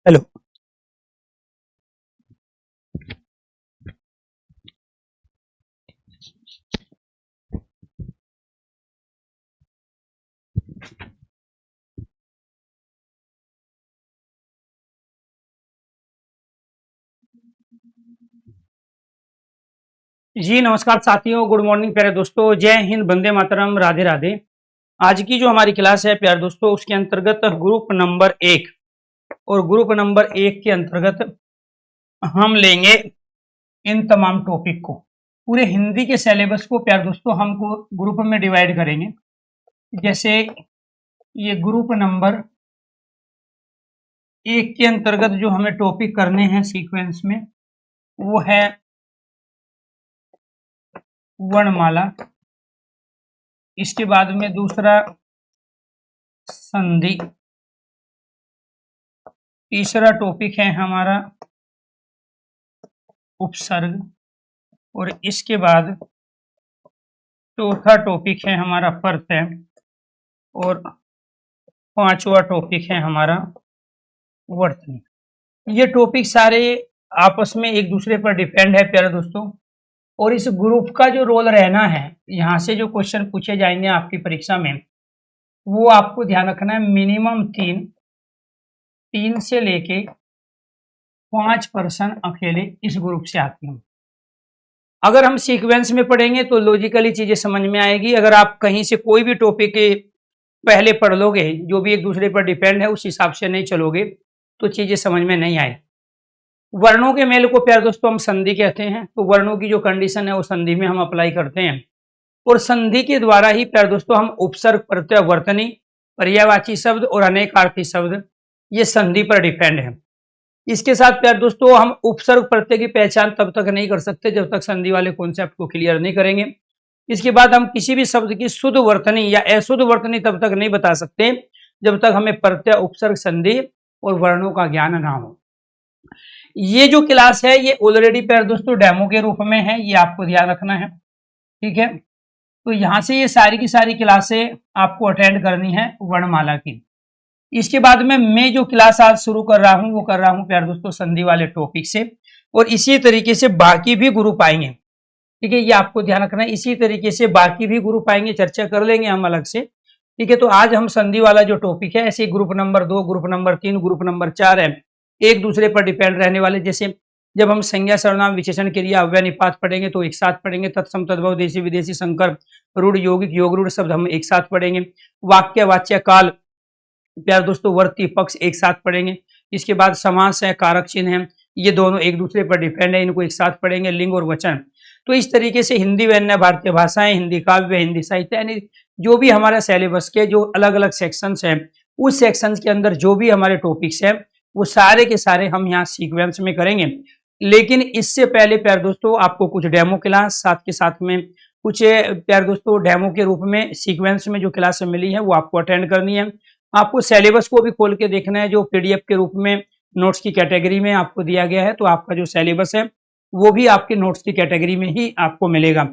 Hello. जी नमस्कार साथियों, good morning प्यारे दोस्तों, जय हिंद, वंदे मातरम, राधे राधे। आज की जो हमारी क्लास है प्यारे दोस्तों, उसके अंतर्गत ग्रुप नंबर 1 और ग्रुप नंबर 1 के अंतर्गत हम लेंगे इन तमाम टॉपिक को। पूरे हिंदी के सिलेबस को प्यारे दोस्तों हमको ग्रुप में डिवाइड करेंगे। जैसे ये ग्रुप नंबर 1 के अंतर्गत जो हमें टॉपिक करने हैं सीक्वेंस में, वो है वर्णमाला। इसके बाद में दूसरा संधि। तीसरा टॉपिक है हमारा उपसर्ग। और इसके बाद चौथा टॉपिक है हमारा प्रत्यय। और पांचवा टॉपिक है हमारा वर्तनी। ये टॉपिक सारे आपस में एक दूसरे पर डिपेंड है प्यारे दोस्तों। और इस ग्रुप का जो रोल रहना है, यहाँ से जो क्वेश्चन पूछे जाएंगे आपकी परीक्षा में, वो आपको ध्यान रखना है। मिनिमम 3 से लेके 5% अकेले इस ग्रुप से आते हैं। अगर हम सीक्वेंस में पढ़ेंगे तो लॉजिकली चीजें समझ में आएगी। अगर आप कहीं से कोई भी टॉपिक पहले पढ़ लोगे, जो भी एक दूसरे पर डिपेंड है, उस हिसाब से नहीं चलोगे तो चीजें समझ में नहीं आए। वर्णों के मेल को प्यारे दोस्तों हम संधि कहते हैं। तो वर्णों की जो कंडीशन है वो संधि में हम अप्लाई करते हैं। और संधि के द्वारा ही प्यारे दोस्तों हम उपसर्ग, प्रत्यय, वर्तनी, पर्यायवाची शब्द और अनेकार्थी शब्द, ये संधि पर डिपेंड है। इसके साथ प्यारे दोस्तों हम उपसर्ग प्रत्यय की पहचान तब तक नहीं कर सकते जब तक संधि वाले कॉन्सेप्ट को क्लियर नहीं करेंगे। इसके बाद हम किसी भी शब्द की शुद्ध वर्तनी या अशुद्ध वर्तनी तब तक नहीं बता सकते जब तक हमें प्रत्यय, उपसर्ग, संधि और वर्णों का ज्ञान ना हो। ये जो क्लास है ये ऑलरेडी प्यारे दोस्तों डेमो के रूप में है, ये आपको ध्यान रखना है, ठीक है। तो यहां से ये सारी की सारी क्लासें आपको अटेंड करनी है वर्णमाला की। इसके बाद में मैं जो क्लास आज शुरू कर रहा हूं वो कर रहा हूं प्यारे दोस्तों संधि वाले टॉपिक से। और इसी तरीके से बाकी भी ग्रुप आएंगे, ठीक है, ये आपको ध्यान रखना है। इसी तरीके से बाकी भी ग्रुप आएंगे, चर्चा कर लेंगे हम अलग से, ठीक है। तो आज हम संधि वाला जो टॉपिक है, ऐसे group number 2, group number 3, group number 4 है, एक दूसरे पर डिपेंड रहने वाले। जैसे जब हम संज्ञा, सर्वनाम, विशेषण, क्रिया, अव्यय, निपात पढ़ेंगे तो एक साथ पढ़ेंगे। तत्सम, तद्भव, देशी, विदेशी, संकर, रूढ़, यौगिक, योग रूढ़ शब्द हम एक साथ पढ़ेंगे। वाक्य, वाच्य, काल, प्यारे दोस्तों वर्ती, पक्ष एक साथ पढ़ेंगे। इसके बाद समास है, कारक चिन्ह है, ये दोनों एक दूसरे पर डिपेंड है, इनको एक साथ पढ़ेंगे। लिंग और वचन। तो इस तरीके से हिंदी व अन्य भारतीय भाषाएं, हिंदी काव्य, हिंदी साहित्य, यानी जो भी हमारे सिलेबस के जो अलग अलग सेक्शंस हैं, उस सेक्शंस के अंदर जो भी हमारे टॉपिक्स हैं वो सारे के सारे हम यहाँ सीक्वेंस में करेंगे। लेकिन इससे पहले प्यारे दोस्तों आपको कुछ डेमो क्लास साथ के साथ में कुछ प्यारे दोस्तों डेमो के रूप में सीक्वेंस में जो क्लास मिली है वो आपको अटेंड करनी है। आपको सिलेबस को भी खोल के देखना है, जो पीडीएफ के रूप में नोट्स की कैटेगरी में आपको दिया गया है। तो आपका जो सिलेबस है वो भी आपके नोट्स की कैटेगरी में ही आपको मिलेगा।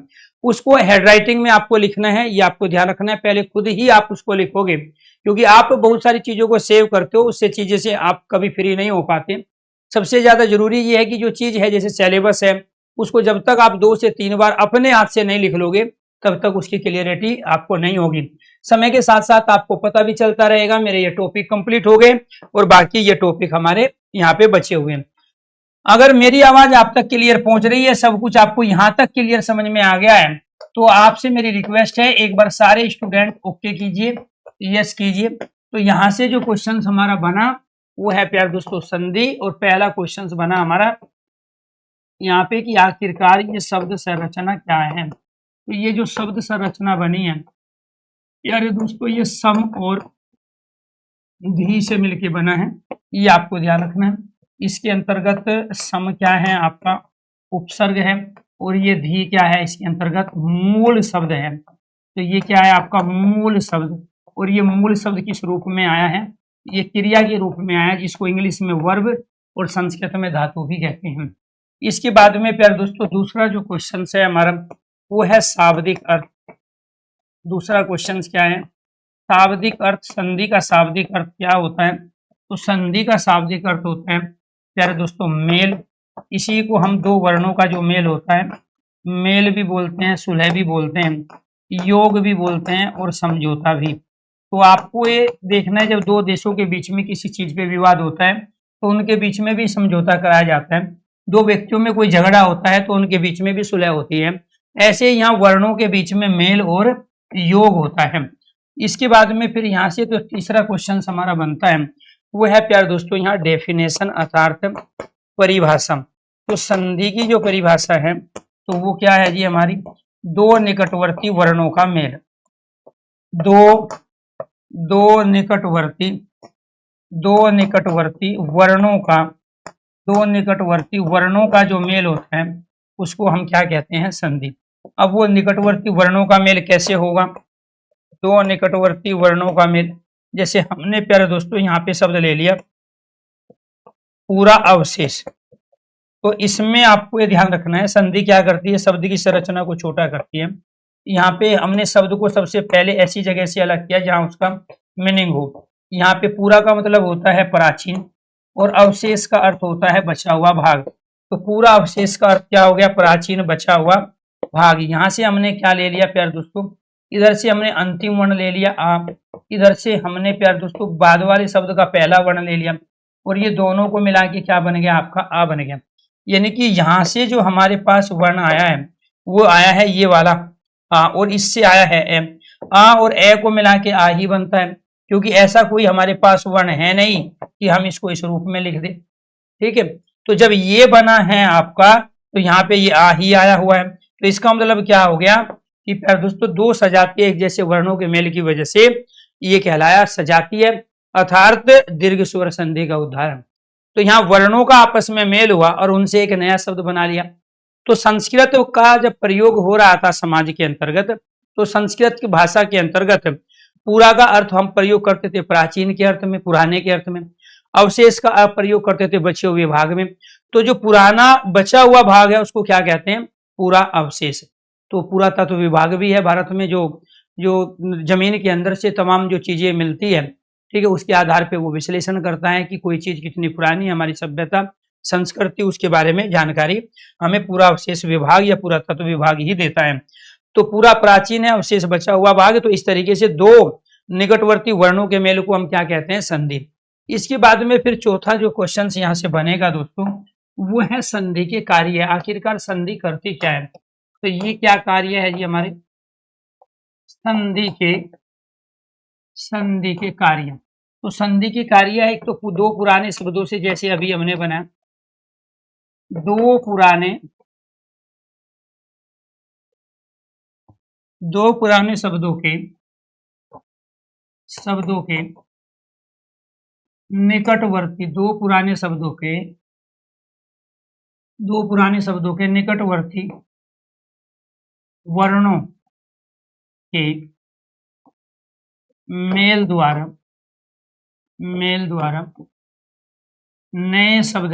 उसको हैंड राइटिंग में आपको लिखना है, ये आपको ध्यान रखना है। पहले खुद ही आप उसको लिखोगे, क्योंकि आप बहुत सारी चीजों को सेव करते हो, उससे चीजें से आप कभी फ्री नहीं हो पाते। सबसे ज्यादा जरूरी ये है कि जो चीज है जैसे सिलेबस है, उसको जब तक आप 2 से 3 बार अपने हाथ से नहीं लिख लोगे तब तक उसकी क्लियरिटी आपको नहीं होगी। समय के साथ साथ आपको पता भी चलता रहेगा मेरे ये टॉपिक कंप्लीट हो गए और बाकी ये टॉपिक हमारे यहाँ पे बचे हुए हैं। अगर मेरी आवाज आप तक क्लियर पहुंच रही है, सब कुछ आपको यहाँ तक क्लियर समझ में आ गया है, तो आपसे मेरी रिक्वेस्ट है एक बार सारे स्टूडेंट ओके कीजिए, यस कीजिए। तो यहाँ से जो क्वेश्चन हमारा बना वो है प्यारे दोस्तों संधि। और पहला क्वेश्चन बना हमारा यहाँ पे कि आखिरकार ये शब्द संरचना क्या है। तो ये जो शब्द संरचना बनी है यार दोस्तों, ये सम और धी से मिलके बना है, ये आपको ध्यान रखना है। इसके अंतर्गत सम क्या है, आपका उपसर्ग है, और ये धी क्या है, इसके अंतर्गत मूल शब्द है। तो ये क्या है, आपका मूल शब्द। और ये मूल शब्द किस रूप में आया है, ये क्रिया के रूप में आया है, जिसको इंग्लिश में वर्ब और संस्कृत में धातु भी कहते हैं। इसके बाद में प्यारे दोस्तों दूसरा जो क्वेश्चन है हमारा वो है शाब्दिक अर्थ। दूसरा क्वेश्चन क्या है, शाब्दिक अर्थ, संधि का शाब्दिक अर्थ क्या होता है? तो संधि का शाब्दिक अर्थ होता है प्यारे दोस्तों मेल। इसी को हम दो वर्णों का जो मेल होता है, मेल भी बोलते हैं, सुलह भी बोलते हैं, योग भी बोलते हैं और समझौता भी। तो आपको ये देखना है, जब दो देशों के बीच में किसी चीज पे विवाद होता है तो उनके बीच में भी समझौता कराया जाता है। दो व्यक्तियों में कोई झगड़ा होता है तो उनके बीच में भी सुलह होती है। ऐसे यहाँ वर्णों के बीच में मेल और योग होता है। इसके बाद में फिर यहाँ से तो तीसरा क्वेश्चन हमारा बनता है, वो है प्यारे दोस्तों यहाँ डेफिनेशन अर्थात परिभाषा। तो संधि की जो परिभाषा है तो वो क्या है जी हमारी, दो निकटवर्ती वर्णों का मेल, दो निकटवर्ती वर्णों का जो मेल होता है उसको हम क्या कहते हैं, संधि। अब वो निकटवर्ती वर्णों का मेल कैसे होगा, दो निकटवर्ती वर्णों का मेल, जैसे हमने प्यारे दोस्तों यहाँ पे शब्द ले लिया पूरा अवशेष, तो इसमें आपको ये ध्यान रखना है संधि क्या करती है, शब्द की संरचना को छोटा करती है। यहाँ पे हमने शब्द को सबसे पहले ऐसी जगह से अलग किया जहां उसका मीनिंग हो। यहाँ पे पूरा का मतलब होता है प्राचीन और अवशेष का अर्थ होता है बचा हुआ भाग। तो पूरा अवशेष का अर्थ क्या हो गया, प्राचीन बचा हुआ भाग। यहाँ से हमने क्या ले लिया प्यारे दोस्तों, इधर से हमने अंतिम वर्ण ले लिया आ, इधर से हमने प्यारे दोस्तों बाद वाले शब्द का पहला वर्ण ले लिया और ये दोनों को मिला के क्या बन गया, आपका आ बन गया। यानी कि यहाँ से जो हमारे पास वर्ण आया है वो आया है ये वाला आ, और इससे आया है ए। आ और ए को मिला के आ ही बनता है, क्योंकि ऐसा कोई हमारे पास वर्ण है नहीं कि हम इसको इस रूप में लिख दें। ठीक है, तो जब ये बना है आपका तो यहाँ पे ये आ ही आया हुआ है, तो इसका मतलब क्या हो गया कि दोस्तों दो सजातीय एक जैसे वर्णों के मेल की वजह से ये कहलाया सजातीय अर्थात दीर्घ स्वर संधि का उदाहरण। तो यहाँ वर्णों का आपस में मेल हुआ और उनसे एक नया शब्द बना लिया। तो संस्कृत का जब प्रयोग हो रहा था समाज के अंतर्गत, तो संस्कृत की भाषा के अंतर्गत पूरा का अर्थ हम प्रयोग करते थे प्राचीन के अर्थ में, पुराने के अर्थ में, अवशेष का प्रयोग करते थे बचे हुए भाग में। तो जो पुराना बचा हुआ भाग है उसको क्या कहते हैं, पूरा अवशेष। तो पूरा तत्व विभाग भी है भारत में, जो जो जमीन के अंदर से तमाम जो चीजें मिलती है, ठीक है, उसके आधार पे वो विश्लेषण करता है कि कोई चीज कितनी पुरानी है, हमारी सभ्यता संस्कृति, उसके बारे में जानकारी हमें पूरा अवशेष विभाग या पूरा तत्व विभाग ही देता है। तो पूरा प्राचीन है, अवशेष बचा हुआ भाग। तो इस तरीके से दो निकटवर्ती वर्णों के मेल को हम क्या कहते हैं, संधि। इसके बाद में फिर चौथा जो क्वेश्चन यहाँ से बनेगा दोस्तों वो है संधि के कार्य। आखिरकार संधि करती क्या है, तो ये क्या कार्य है जी हमारे संधि के कार्य। तो संधि के कार्य है एक तो दो पुराने शब्दों से, जैसे अभी हमने बनाया दो पुराने शब्दों के निकटवर्ती दो पुराने शब्दों के निकटवर्ती वर्णों के मेल द्वारा नए शब्द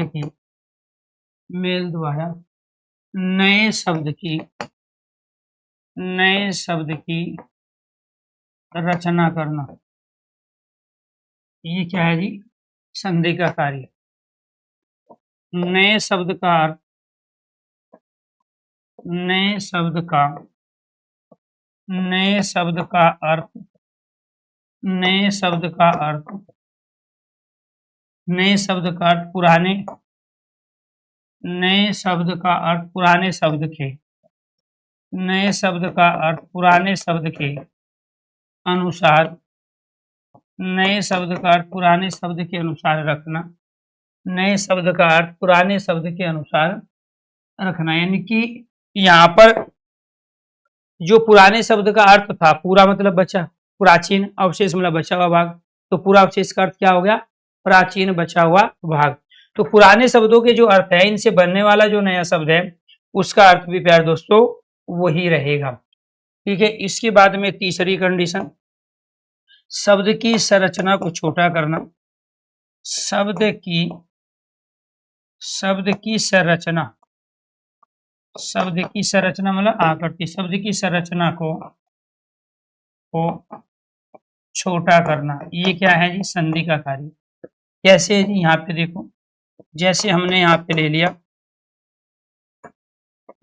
की रचना करना, ये क्या है जी, संधि का कार्य। नए शब्द का अर्थ पुराने शब्द के अनुसार रखना, यानी कि यहाँ पर जो पुराने शब्द का अर्थ था, पूरा मतलब बचा, प्राचीन, अवशेष मतलब बचा हुआ भाग, तो पूरा अवशेष का अर्थ क्या हो गया, प्राचीन बचा हुआ भाग। तो पुराने शब्दों के जो अर्थ है, इनसे बनने वाला जो नया शब्द है उसका अर्थ भी प्यारे दोस्तों वही रहेगा। ठीक है, इसके बाद में तीसरी कंडीशन, शब्द की संरचना को छोटा करना। शब्द की संरचना मतलब आकृति, शब्द की संरचना को को छोटा करना, ये क्या है जी? संधि का कार्य। कैसे है जी? यहाँ पे देखो, जैसे हमने यहाँ पे ले लिया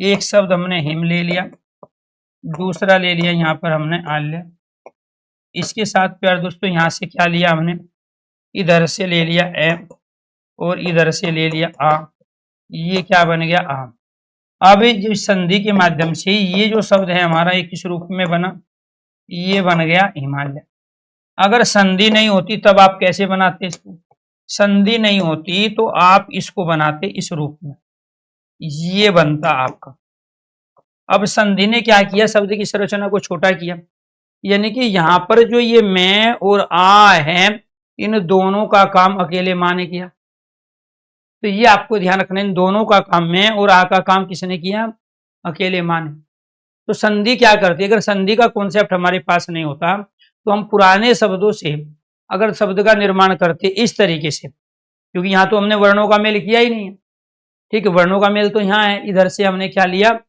एक शब्द, हमने हिम ले लिया, दूसरा ले लिया यहाँ पर हमने आल्य। इसके साथ प्यार दोस्तों यहाँ से क्या लिया हमने? इधर से ले लिया एम और इधर से ले लिया आ। ये क्या बन गया? आम। अब जो संधि के माध्यम से ये जो शब्द है हमारा, ये किस रूप में बना? ये बन गया हिमालय। अगर संधि नहीं होती तब आप कैसे बनाते इसको? संधि नहीं होती तो आप इसको बनाते इस रूप में, ये बनता आपका। अब संधि ने क्या किया? शब्द की संरचना को छोटा किया, यानी कि यहाँ पर जो ये मैं और आ है, इन दोनों का काम अकेले माँ ने किया। तो ये आपको ध्यान रखना, इन दोनों का काम, मैं और आ का काम किसने किया? अकेले माँ ने। तो संधि क्या करती है? अगर संधि का कॉन्सेप्ट हमारे पास नहीं होता तो हम पुराने शब्दों से अगर शब्द का निर्माण करते इस तरीके से, क्योंकि यहाँ तो हमने वर्णों का मेल किया ही नहीं है, ठीक है, वर्णों का मेल तो यहाँ है। इधर से हमने क्या लिया?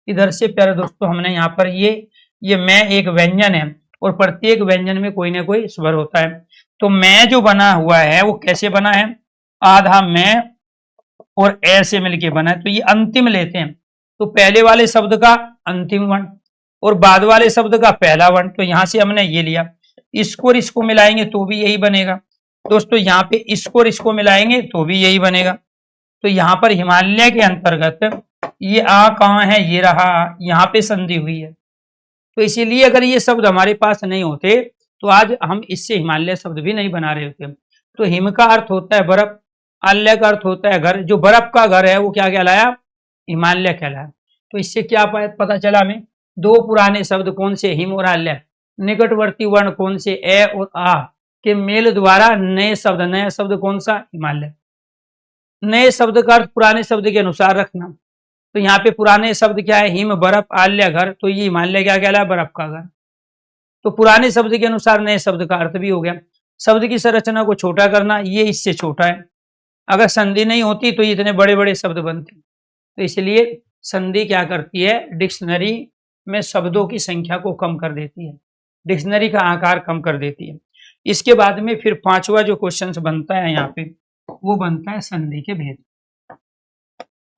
इधर से प्यारे दोस्तों हमने यहाँ पर ये मैं एक व्यंजन है और प्रत्येक व्यंजन में कोई ना कोई स्वर होता है। तो मैं जो बना हुआ है वो कैसे बना है? आधा मैं और ए से मिलके बना है। तो ये अंतिम लेते हैं, तो पहले वाले शब्द का अंतिम वर्ण और बाद वाले शब्द का पहला वर्ण। तो यहां से हमने ये लिया, इसको और इसको मिलाएंगे तो भी यही बनेगा दोस्तों। यहाँ पे इसको और इसको मिलाएंगे तो भी यही बनेगा। तो यहाँ पर हिमालय के अंतर्गत ये आ कहाँ है? ये रहा, यहाँ पे संधि हुई है। तो इसीलिए अगर ये शब्द हमारे पास नहीं होते तो आज हम इससे हिमालय शब्द भी नहीं बना रहे होते। तो हिम का अर्थ होता है बर्फ, आल्य का अर्थ होता है घर। जो बर्फ का घर है वो क्या कहलाया? हिमालय कहलाया। तो इससे क्या पता चला हमें? दो पुराने शब्द कौन से? हिम और आल्य। निकटवर्ती वर्ण कौन से? ए और आ के मेल द्वारा नए शब्द, नया शब्द कौन सा? हिमालय। नए शब्द का अर्थ पुराने शब्द के अनुसार रखना। तो यहाँ पे पुराने शब्द क्या है? हिम, बर्फ, आल्य, घर। तो ये हिमालय क्या कहलाया? बर्फ का घर। तो पुराने शब्द के अनुसार नए शब्द का अर्थ भी हो गया। शब्द की संरचना को छोटा करना, ये इससे छोटा है। अगर संधि नहीं होती तो इतने बड़े बड़े शब्द बनते। तो इसलिए संधि क्या करती है? डिक्शनरी में शब्दों की संख्या को कम कर देती है, डिक्शनरी का आकार कम कर देती है। इसके बाद में फिर पांचवा जो क्वेश्चन बनता है यहाँ पे, वो बनता है संधि के भेद।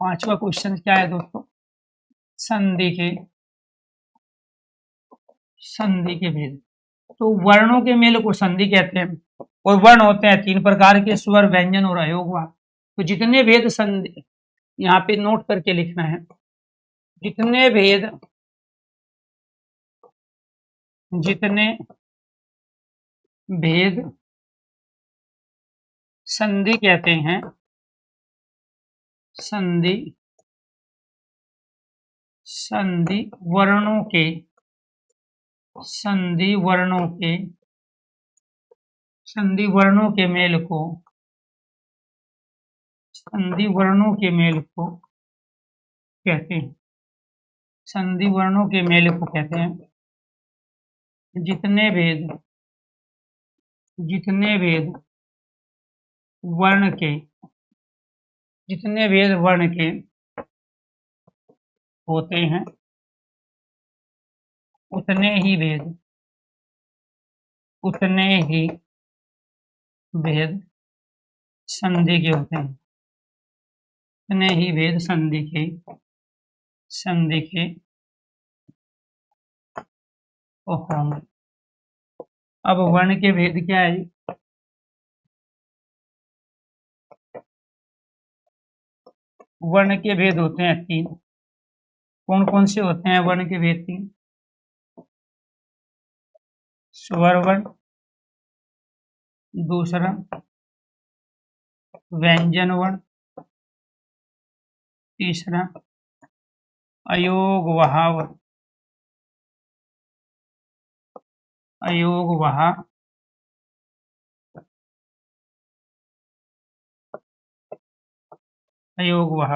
पांचवा क्वेश्चन क्या है दोस्तों? संधि के भेद। तो वर्णों के मेल को संधि कहते हैं और वर्ण होते हैं तीन प्रकार के, स्वर, व्यंजन और अयोगवा। तो जितने भेद संधि, यहाँ पे नोट करके लिखना है, जितने भेद संधि कहते हैं, संधि वर्णों के मेल को कहते हैं, संधि वर्णों के मेल को कहते हैं। जितने भेद वर्ण के होते हैं, उतने ही भेद संधि के होते हैं, उतने ही भेद संधि के होंगे। अब वर्ण के भेद क्या है? वर्ण के भेद होते हैं तीन। कौन कौन से होते हैं वर्ण के भेद? तीन। स्वर वर्ण, दूसरा व्यंजन वर्ण, तीसरा अयोगवहा वर्ण। अयोगवहा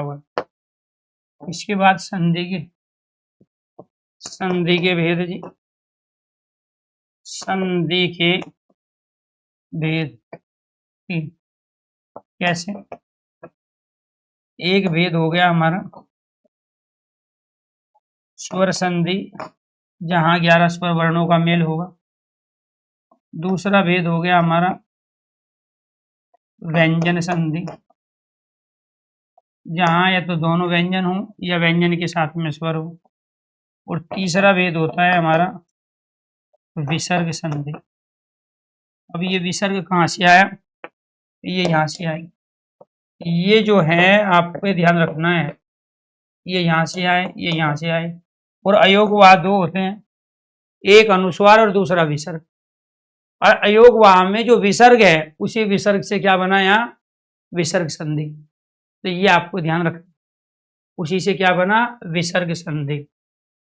वर्ण। इसके बाद संधि के भेद जी। संधि के भेद तीन। कैसे? एक भेद हो गया हमारा स्वर संधि, जहां 11 स्वर वर्णों का मेल होगा। दूसरा भेद हो गया हमारा व्यंजन संधि, जहां या तो दोनों व्यंजन हो या व्यंजन के साथ में स्वर हो। और तीसरा भेद होता है हमारा विसर्ग संधि। अब ये विसर्ग कहाँ से आया, ये यहाँ से आए। ये जो है आपको ध्यान रखना है, ये यहाँ से आए, ये यहाँ से आए। और अयोगवाह दो होते हैं, एक अनुस्वार और दूसरा विसर्ग। और अयोगवाह में जो विसर्ग है उसी विसर्ग से क्या बना यहाँ, विसर्ग संधि। तो ये आपको ध्यान रखना, उसी से क्या बना, विसर्ग संधि।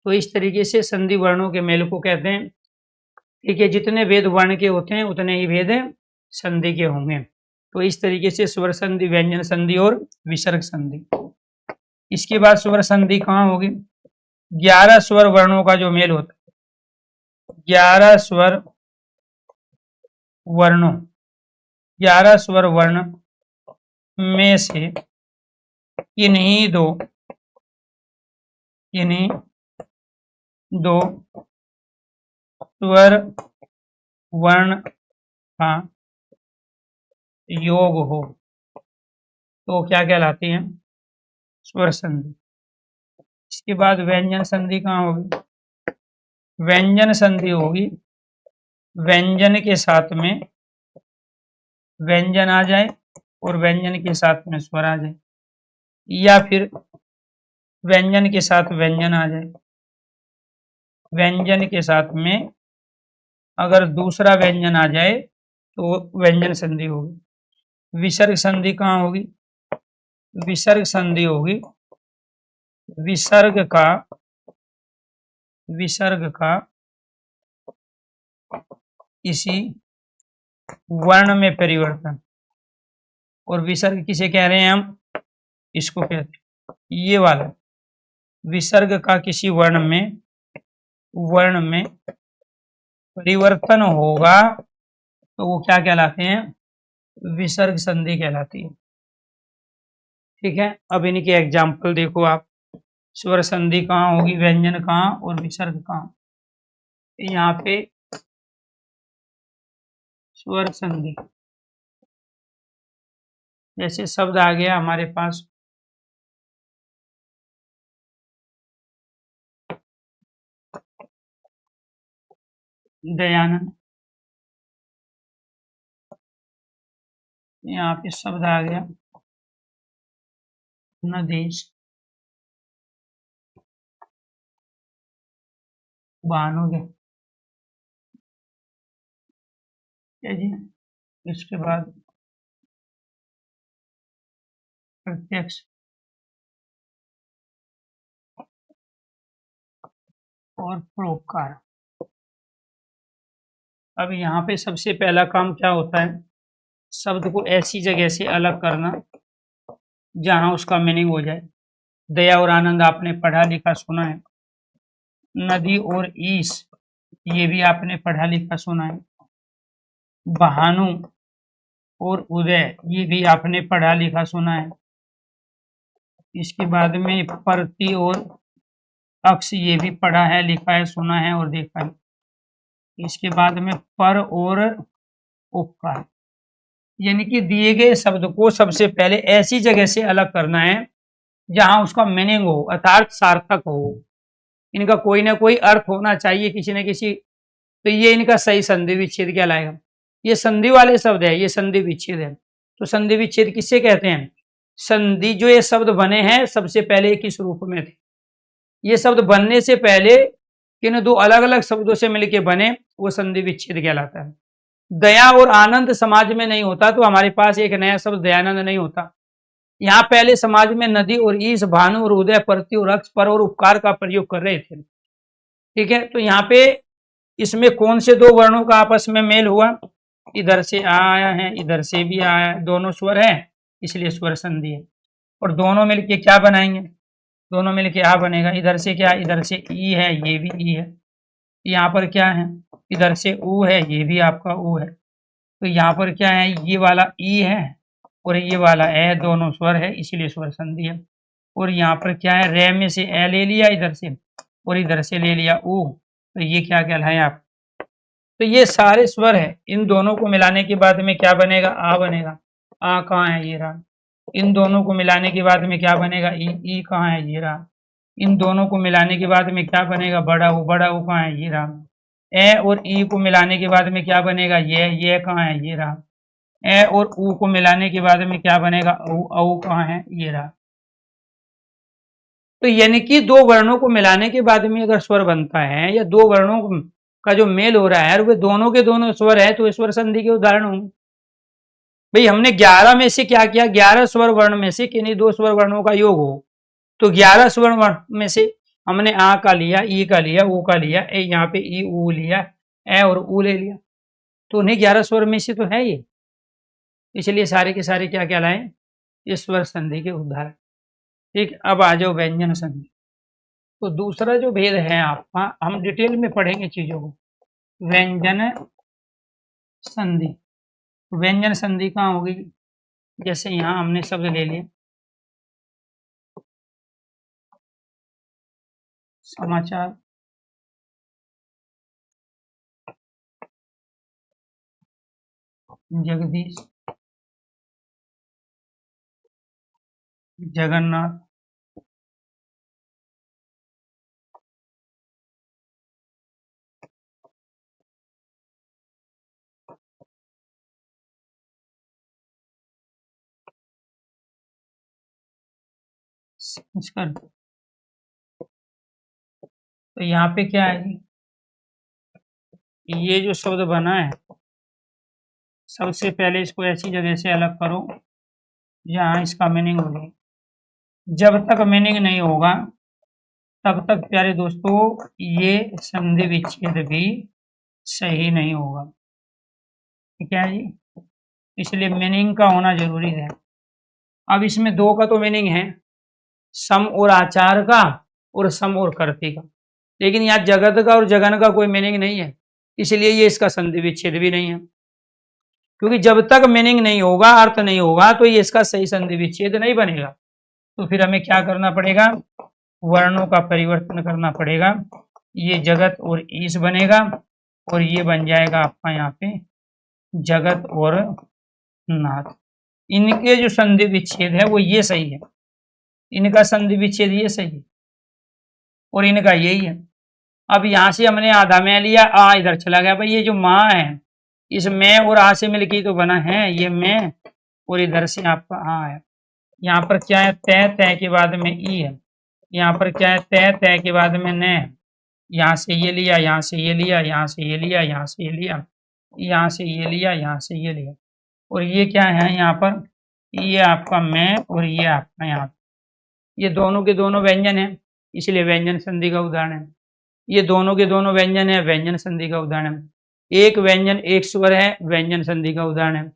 तो इस तरीके से संधि वर्णों के मेल को कहते हैं। ठीक है, जितने भेद वर्ण के होते हैं उतने ही भेद संधि के होंगे। तो इस तरीके से स्वर संधि, व्यंजन संधि और विसर्ग संधि। इसके बाद स्वर संधि कहाँ होगी, 11 स्वर वर्णों का जो मेल होता है, 11 स्वर वर्णों, 11 स्वर वर्ण में से किन्हीं दो स्वर वर्ण का योग हो तो क्या कहलाती हैं, स्वर संधि। इसके बाद व्यंजन संधि कहाँ होगी, व्यंजन संधि होगी व्यंजन के साथ में व्यंजन आ जाए और व्यंजन के साथ में स्वर आ जाए, या फिर व्यंजन के साथ व्यंजन आ जाए, व्यंजन के साथ में अगर दूसरा व्यंजन आ जाए तो व्यंजन संधि होगी। विसर्ग संधि कहाँ होगी, विसर्ग संधि होगी विसर्ग का किसी वर्ण में परिवर्तन। और विसर्ग किसे कह रहे हैं हम, इसको कहते हैं ये वाला, विसर्ग का किसी वर्ण में परिवर्तन होगा तो वो क्या कहलाते हैं, विसर्ग संधि कहलाती है। ठीक है, अब इनके एग्जाम्पल देखो आप। स्वर संधि कहाँ होगी, व्यंजन कहाँ और विसर्ग कहाँ। यहाँ पे स्वर संधि, जैसे शब्द आ गया हमारे पास दयानंद, यहाँ पे शब्द आ गया नदेश, भानुदय, जी। इसके बाद प्रत्यक्ष और परोपकार। अब यहाँ पे सबसे पहला काम क्या होता है, शब्द को ऐसी जगह से अलग करना जहां उसका मीनिंग हो जाए। दया और आनंद आपने पढ़ा लिखा सुना है, नदी और ईश ये भी आपने पढ़ा लिखा सुना है, भानु और उदय ये भी आपने पढ़ा लिखा सुना है। इसके बाद में परति और अक्ष ये भी पढ़ा है, लिखा है, सुना है और देखा है। इसके बाद में पर और उपकार, यानी कि दिए गए शब्द को सबसे पहले ऐसी जगह से अलग करना है जहां उसका मीनिंग हो, अर्थात सार्थक हो, इनका कोई ना कोई अर्थ होना चाहिए किसी न किसी। तो ये इनका सही संधि विच्छेद कहलाएगा। ये संधि वाले शब्द है, ये संधि विच्छेद है। तो संधि विच्छेद किससे कहते हैं, संधि जो ये शब्द बने हैं सबसे पहले किस रूप में थे, ये शब्द बनने से पहले किन दो अलग अलग शब्दों से मिलके बने, वो संधि विच्छेद कहलाता है। दया और आनंद समाज में नहीं होता तो हमारे पास एक नया शब्द दयानंद नहीं होता। यहाँ पहले समाज में नदी और ईश, भानु और उदय, परति और अक्ष, पर और उपकार का प्रयोग कर रहे थे। ठीक है, तो यहाँ पे इसमें कौन से दो वर्णों का आपस में मेल हुआ, इधर से आया है, इधर से भी आया है, दोनों स्वर है इसलिए स्वर संधि है। और दोनों मिलके क्या बनाएंगे, दोनों मिलके आ बनेगा। इधर से क्या, इधर से ई है, ये भी ई है। यहाँ पर क्या है, इधर से ऊ है, ये भी आपका ऊ है। तो यहाँ पर क्या है, ये वाला ई है और ये वाला ए, दोनों स्वर है इसलिए स्वर संधि है। और यहाँ पर क्या है, रे में से ए ले लिया इधर से और इधर से ले लिया ऊ, तो ये क्या कहलाए आप, तो ये सारे स्वर है, इन दोनों को मिलाने के बाद में क्या बनेगा? आ बनेगा। आ कहाँ है? ये रहा। इन दोनों को मिलाने के बाद में क्या बनेगा? ई कहाँ है? ये रहा। इन दोनों को मिलाने के बाद में क्या बनेगा? बड़ा ऊ कहाँ है? ये रहा। ए और ई को मिलाने के बाद में क्या बनेगा? ये कहाँ है? ये रहा। ए और ऊ को मिलाने के बाद में क्या बनेगा? औ कहाँ है? ये रहा। तो यानी कि दो वर्णों को मिलाने के बाद में अगर स्वर बनता है, या दो वर्णों का जो मेल हो रहा है, और वे दोनों के दोनों स्वर है, तो स्वर संधि के उदाहरण होंगे। भाई हमने 11 में से क्या किया? 11 स्वर वर्ण में से किन्हीं दो स्वर वर्णों का योग हो, तो 11 स्वर वर्ण में से हमने आ का लिया, ई का लिया, ऊ का लिया, ए यहाँ पे ई ऊ लिया, ए और ऊ ले लिया, तो उन्हें 11 स्वर में से तो है ये, इसलिए सारे के सारे क्या कहलाएं? स्वर संधि के उदाहरण। ठीक, अब आ जाओ व्यंजन संधि। तो दूसरा जो भेद है आपका, हम डिटेल में पढ़ेंगे चीजों को। व्यंजन संधि, व्यंजन संधि कहाँ होगी? जैसे यहाँ हमने शब्द ले लिया समाचार, जगदीश, जगन्नाथ, संस्कृत। तो यहाँ पे क्या है? ये जो शब्द बना है, सबसे पहले इसको ऐसी जगह से अलग करो जहाँ इसका मीनिंग हो। जब तक मीनिंग नहीं होगा तब तक प्यारे दोस्तों ये संधि विच्छेद भी सही नहीं होगा। ठीक है जी, इसलिए मीनिंग का होना जरूरी है। अब इसमें दो का तो मीनिंग है, सम और आचार का और सम और कर्ती का, लेकिन यहाँ जगत का और जगन का कोई मीनिंग नहीं है, इसलिए ये इसका संधि विच्छेद भी नहीं है। क्योंकि जब तक मीनिंग नहीं होगा, अर्थ नहीं होगा, तो ये इसका सही संधि विच्छेद नहीं बनेगा। तो फिर हमें क्या करना पड़ेगा? वर्णों का परिवर्तन करना पड़ेगा। ये जगत और ईश बनेगा, और ये बन जाएगा आपका यहाँ पे जगत और नाथ। इनके जो संधि विच्छेद है वो ये सही है, इनका संधि विच्छेद ये सही है, और इनका यही है। अब यहाँ से हमने आधा में लिया, आ इधर चला गया। भाई ये जो माँ है, इस मैं और आ से मिलकर तो बना है ये मैं, और इधर से आपका आ है। यहाँ पर क्या है? तय, तय के बाद में ई है। यहाँ पर क्या है? तय, तय के बाद में न है। यहाँ से ये लिया, यहाँ से ये लिया, यहाँ से ये लिया, यहाँ से ये लिया, यहाँ से ये लिया, यहाँ से ये लिया, और ये क्या है? यहाँ पर ये आपका मैं और ये आपका यहाँ, ये दोनों के दोनों व्यंजन है, इसलिए व्यंजन संधि का उदाहरण है। ये दोनों के दोनों व्यंजन है, व्यंजन संधि का उदाहरण है। एक व्यंजन एक स्वर है, व्यंजन संधि का उदाहरण है।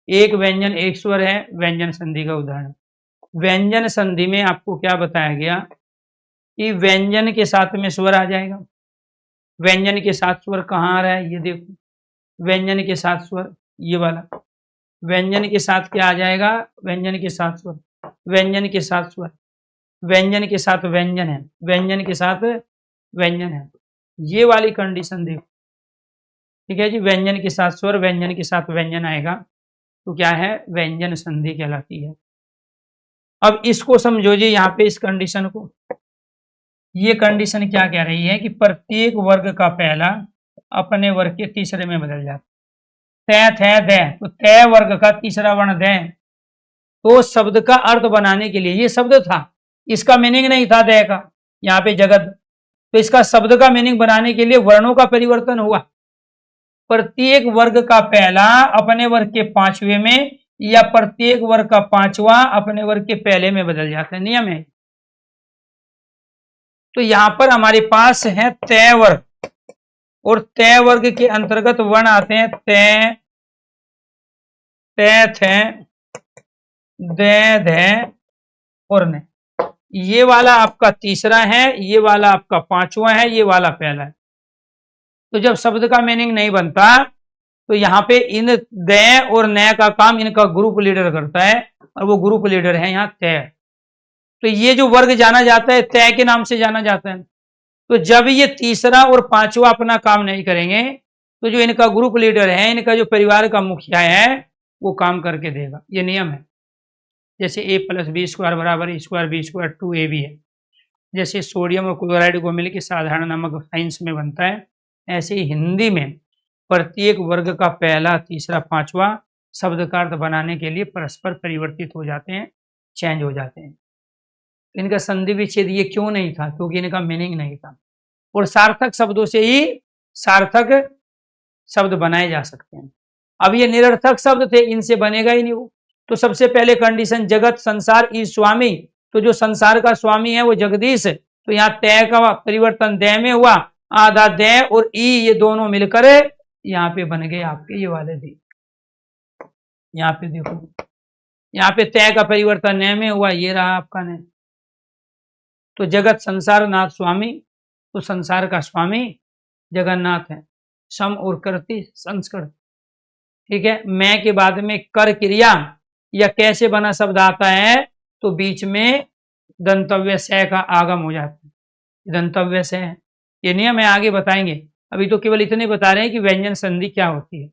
एक व्यंजन एक स्वर है, व्यंजन संधि का उदाहरण है। व्यंजन संधि में आपको क्या बताया गया कि व्यंजन के साथ में स्वर आ जाएगा। व्यंजन के साथ स्वर कहाँ आ रहा है? ये देखो, व्यंजन के साथ स्वर ये वाला, व्यंजन के साथ क्या आ जाएगा? व्यंजन के साथ स्वर, व्यंजन के साथ स्वर, व्यंजन के साथ व्यंजन है, व्यंजन के साथ व्यंजन है, ये वाली कंडीशन देखो। ठीक है जी, व्यंजन के साथ स्वर, व्यंजन के साथ व्यंजन आएगा तो क्या है? व्यंजन संधि कहलाती है। अब इसको समझो जी, यहाँ पे इस कंडीशन को, ये कंडीशन क्या कह रही है कि प्रत्येक वर्ग का पहला अपने वर्ग के तीसरे में बदल जाता। तय, थे, दे, तो तय वर्ग का तीसरा वर्ण दे, तो शब्द का अर्थ बनाने के लिए, ये शब्द था, इसका मीनिंग नहीं था दे का, यहाँ पे जगत, तो इसका शब्द का मीनिंग बनाने के लिए वर्णों का परिवर्तन हुआ। प्रत्येक वर्ग का पहला अपने वर्ग के पांचवें में, या प्रत्येक वर्ग का पांचवा अपने वर्ग के पहले में बदल जाता है, नियम है। तो यहां पर हमारे पास है तय वर्ग, और तय वर्ग के अंतर्गत वर्ण आते हैं तय, तय, थे, दे, धे और ने। ये वाला आपका तीसरा है, ये वाला आपका पांचवा है, ये वाला पहला है। तो जब शब्द का मीनिंग नहीं बनता तो यहाँ पे इन दे और न का काम इनका ग्रुप लीडर करता है, और वो ग्रुप लीडर है यहाँ तय। तो ये जो वर्ग जाना जाता है तय के नाम से जाना जाता है। तो जब ये तीसरा और पांचवा अपना काम नहीं करेंगे तो जो इनका ग्रुप लीडर है, इनका जो परिवार का मुखिया है, वो काम करके देगा। ये नियम है। जैसे a + b² बराबर a² b² 2ab है। जैसे सोडियम और क्लोराइड को मिलकर साधारण नमक साइंस में बनता है, ऐसे ही हिंदी में प्रत्येक वर्ग का पहला, तीसरा, पांचवा शब्द का अर्थ बनाने के लिए परस्पर परिवर्तित हो जाते हैं, चेंज हो जाते हैं। इनका संधि विच्छेद ये क्यों नहीं था? क्योंकि इनका मीनिंग नहीं था। और सार्थक शब्दों से ही सार्थक शब्द बनाए जा सकते हैं। अब ये निरर्थक शब्द थे, इनसे बनेगा ही नहीं वो। तो सबसे पहले कंडीशन जगत संसार ईश स्वामी, तो जो संसार का स्वामी है वो जगदीश है। तो यहाँ तय का परिवर्तन दय में हुआ, आधा दय और ई ये दोनों मिलकर यहाँ पे बन गए आपके ये वाले दी। यहाँ पे देखो, यहाँ पे तय का परिवर्तन नय में हुआ, ये रहा आपका नय। तो जगत संसार नाथ स्वामी, तो संसार का स्वामी जगन्नाथ है। सम और करती संस्कृत, ठीक है। मैं के बाद में कर क्रिया या कैसे बना शब्द आता है तो बीच में दंतव्य से का आगम हो जाता है। दंतव्य से है, ये नियम है, आगे बताएंगे। अभी तो केवल इतने बता रहे हैं कि व्यंजन संधि क्या होती है,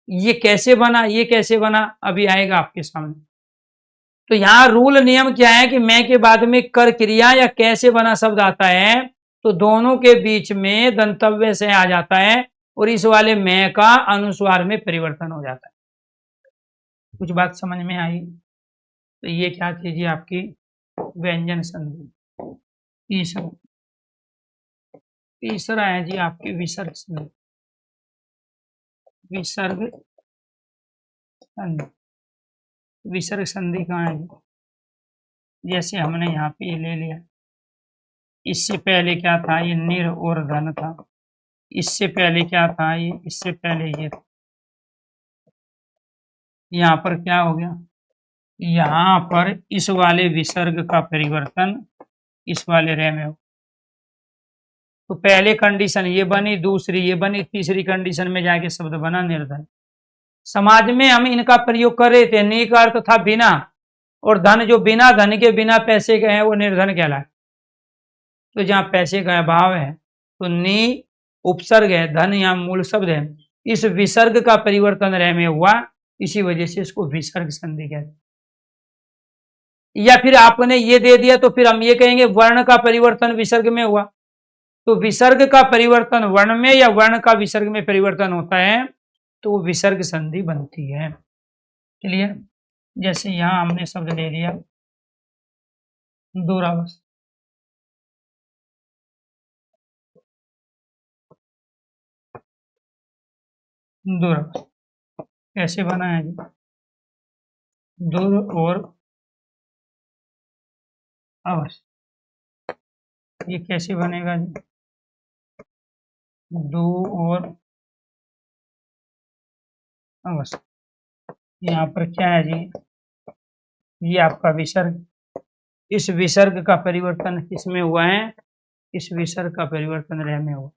ये कैसे बना, ये कैसे बना, अभी आएगा आपके सामने। तो यहाँ रूल नियम क्या है कि मैं के बाद में कर क्रिया या कैसे बना शब्द आता है तो दोनों के बीच में दंतव्य से आ जाता है और इस वाले मैं का अनुस्वार में परिवर्तन हो जाता है। कुछ बात समझ में आई? तो ये क्या कीजिए आपकी व्यंजन संधि। तीसरा है जी आपकी विसर्ग संधि। विसर्ग संधि, विसर्ग संधि कहाँ है जी? जैसे हमने यहाँ पे ये ले लिया, इससे पहले क्या था, ये निर और धन था। इससे पहले क्या था, ये इससे पहले ये था। यहाँ पर क्या हो गया, यहाँ पर इस वाले विसर्ग का परिवर्तन इस वाले रे में हो। तो पहले कंडीशन ये बनी, दूसरी ये बनी, तीसरी कंडीशन में जाके शब्द बना निर्धन। समाज में हम इनका प्रयोग कर रहे थे। नी का अर्थ था बिना, और धन जो बिना धन के बिना पैसे के हैं वो निर्धन कहलाए। तो जहाँ पैसे का अभाव है तो नी उपसर्ग है, धन यहाँ मूल शब्द है, इस विसर्ग का परिवर्तन रह में हुआ, इसी वजह से इसको विसर्ग संधि कहते हैं। या फिर आपने ये दे दिया तो फिर हम ये कहेंगे वर्ण का परिवर्तन विसर्ग में हुआ। तो विसर्ग का परिवर्तन वर्ण में या वर्ण का विसर्ग में परिवर्तन होता है तो वो विसर्ग संधि बनती है। क्लियर? जैसे यहां हमने शब्द ले लिया दूरावस्था, दूरावस्था कैसे बना है जी? दूर और अवस्था, ये कैसे बनेगा जी? दो और अवस्था। यहाँ पर क्या है जी, ये आपका विसर्ग, इस विसर्ग का परिवर्तन किसमें हुआ है? इस विसर्ग का परिवर्तन रे में हुआ।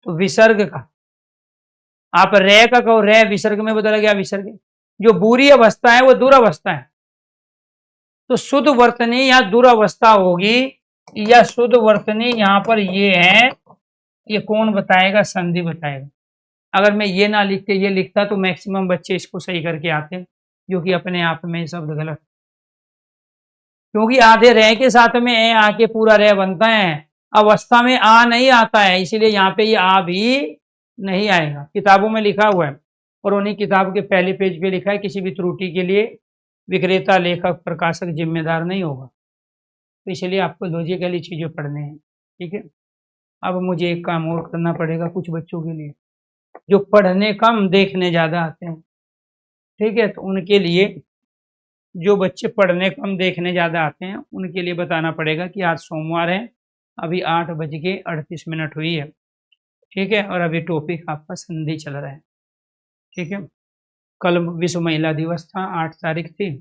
तो विसर्ग का आप रे का कहो, रे विसर्ग में बदल गया विसर्ग। जो बुरी अवस्था है वो दुरावस्था है। तो शुद्ध वर्तनी या दुरावस्था होगी या शुद्ध वर्तनी यहाँ पर ये है, ये कौन बताएगा? संधि बताएगा। अगर मैं ये ना लिख के ये लिखता तो मैक्सिमम बच्चे इसको सही करके आते, जो कि अपने आप में शब्द गलत, क्योंकि आधे रे के साथ में ए आके पूरा रे बनता है, अवस्था में आ नहीं आता है, इसीलिए यहाँ पे ये आ भी नहीं आएगा। किताबों में लिखा हुआ है और उन्हीं किताब के पहले पेज पे लिखा है किसी भी त्रुटि के लिए विक्रेता, लेखक, प्रकाशक जिम्मेदार नहीं होगा। तो इसलिए आपको लॉजिकली चीजें पढ़ने हैं, ठीक है। अब मुझे एक काम और करना पड़ेगा कुछ बच्चों के लिए जो पढ़ने कम देखने ज्यादा आते हैं, ठीक है। तो उनके लिए, जो बच्चे पढ़ने कम देखने ज्यादा आते हैं, उनके लिए बताना पड़ेगा कि आज सोमवार है, अभी 8:38 हुई है, ठीक है। और अभी टॉपिक आपका संधि चल रहा है, ठीक है। कल विश्व महिला दिवस था, 8 तारीख थी।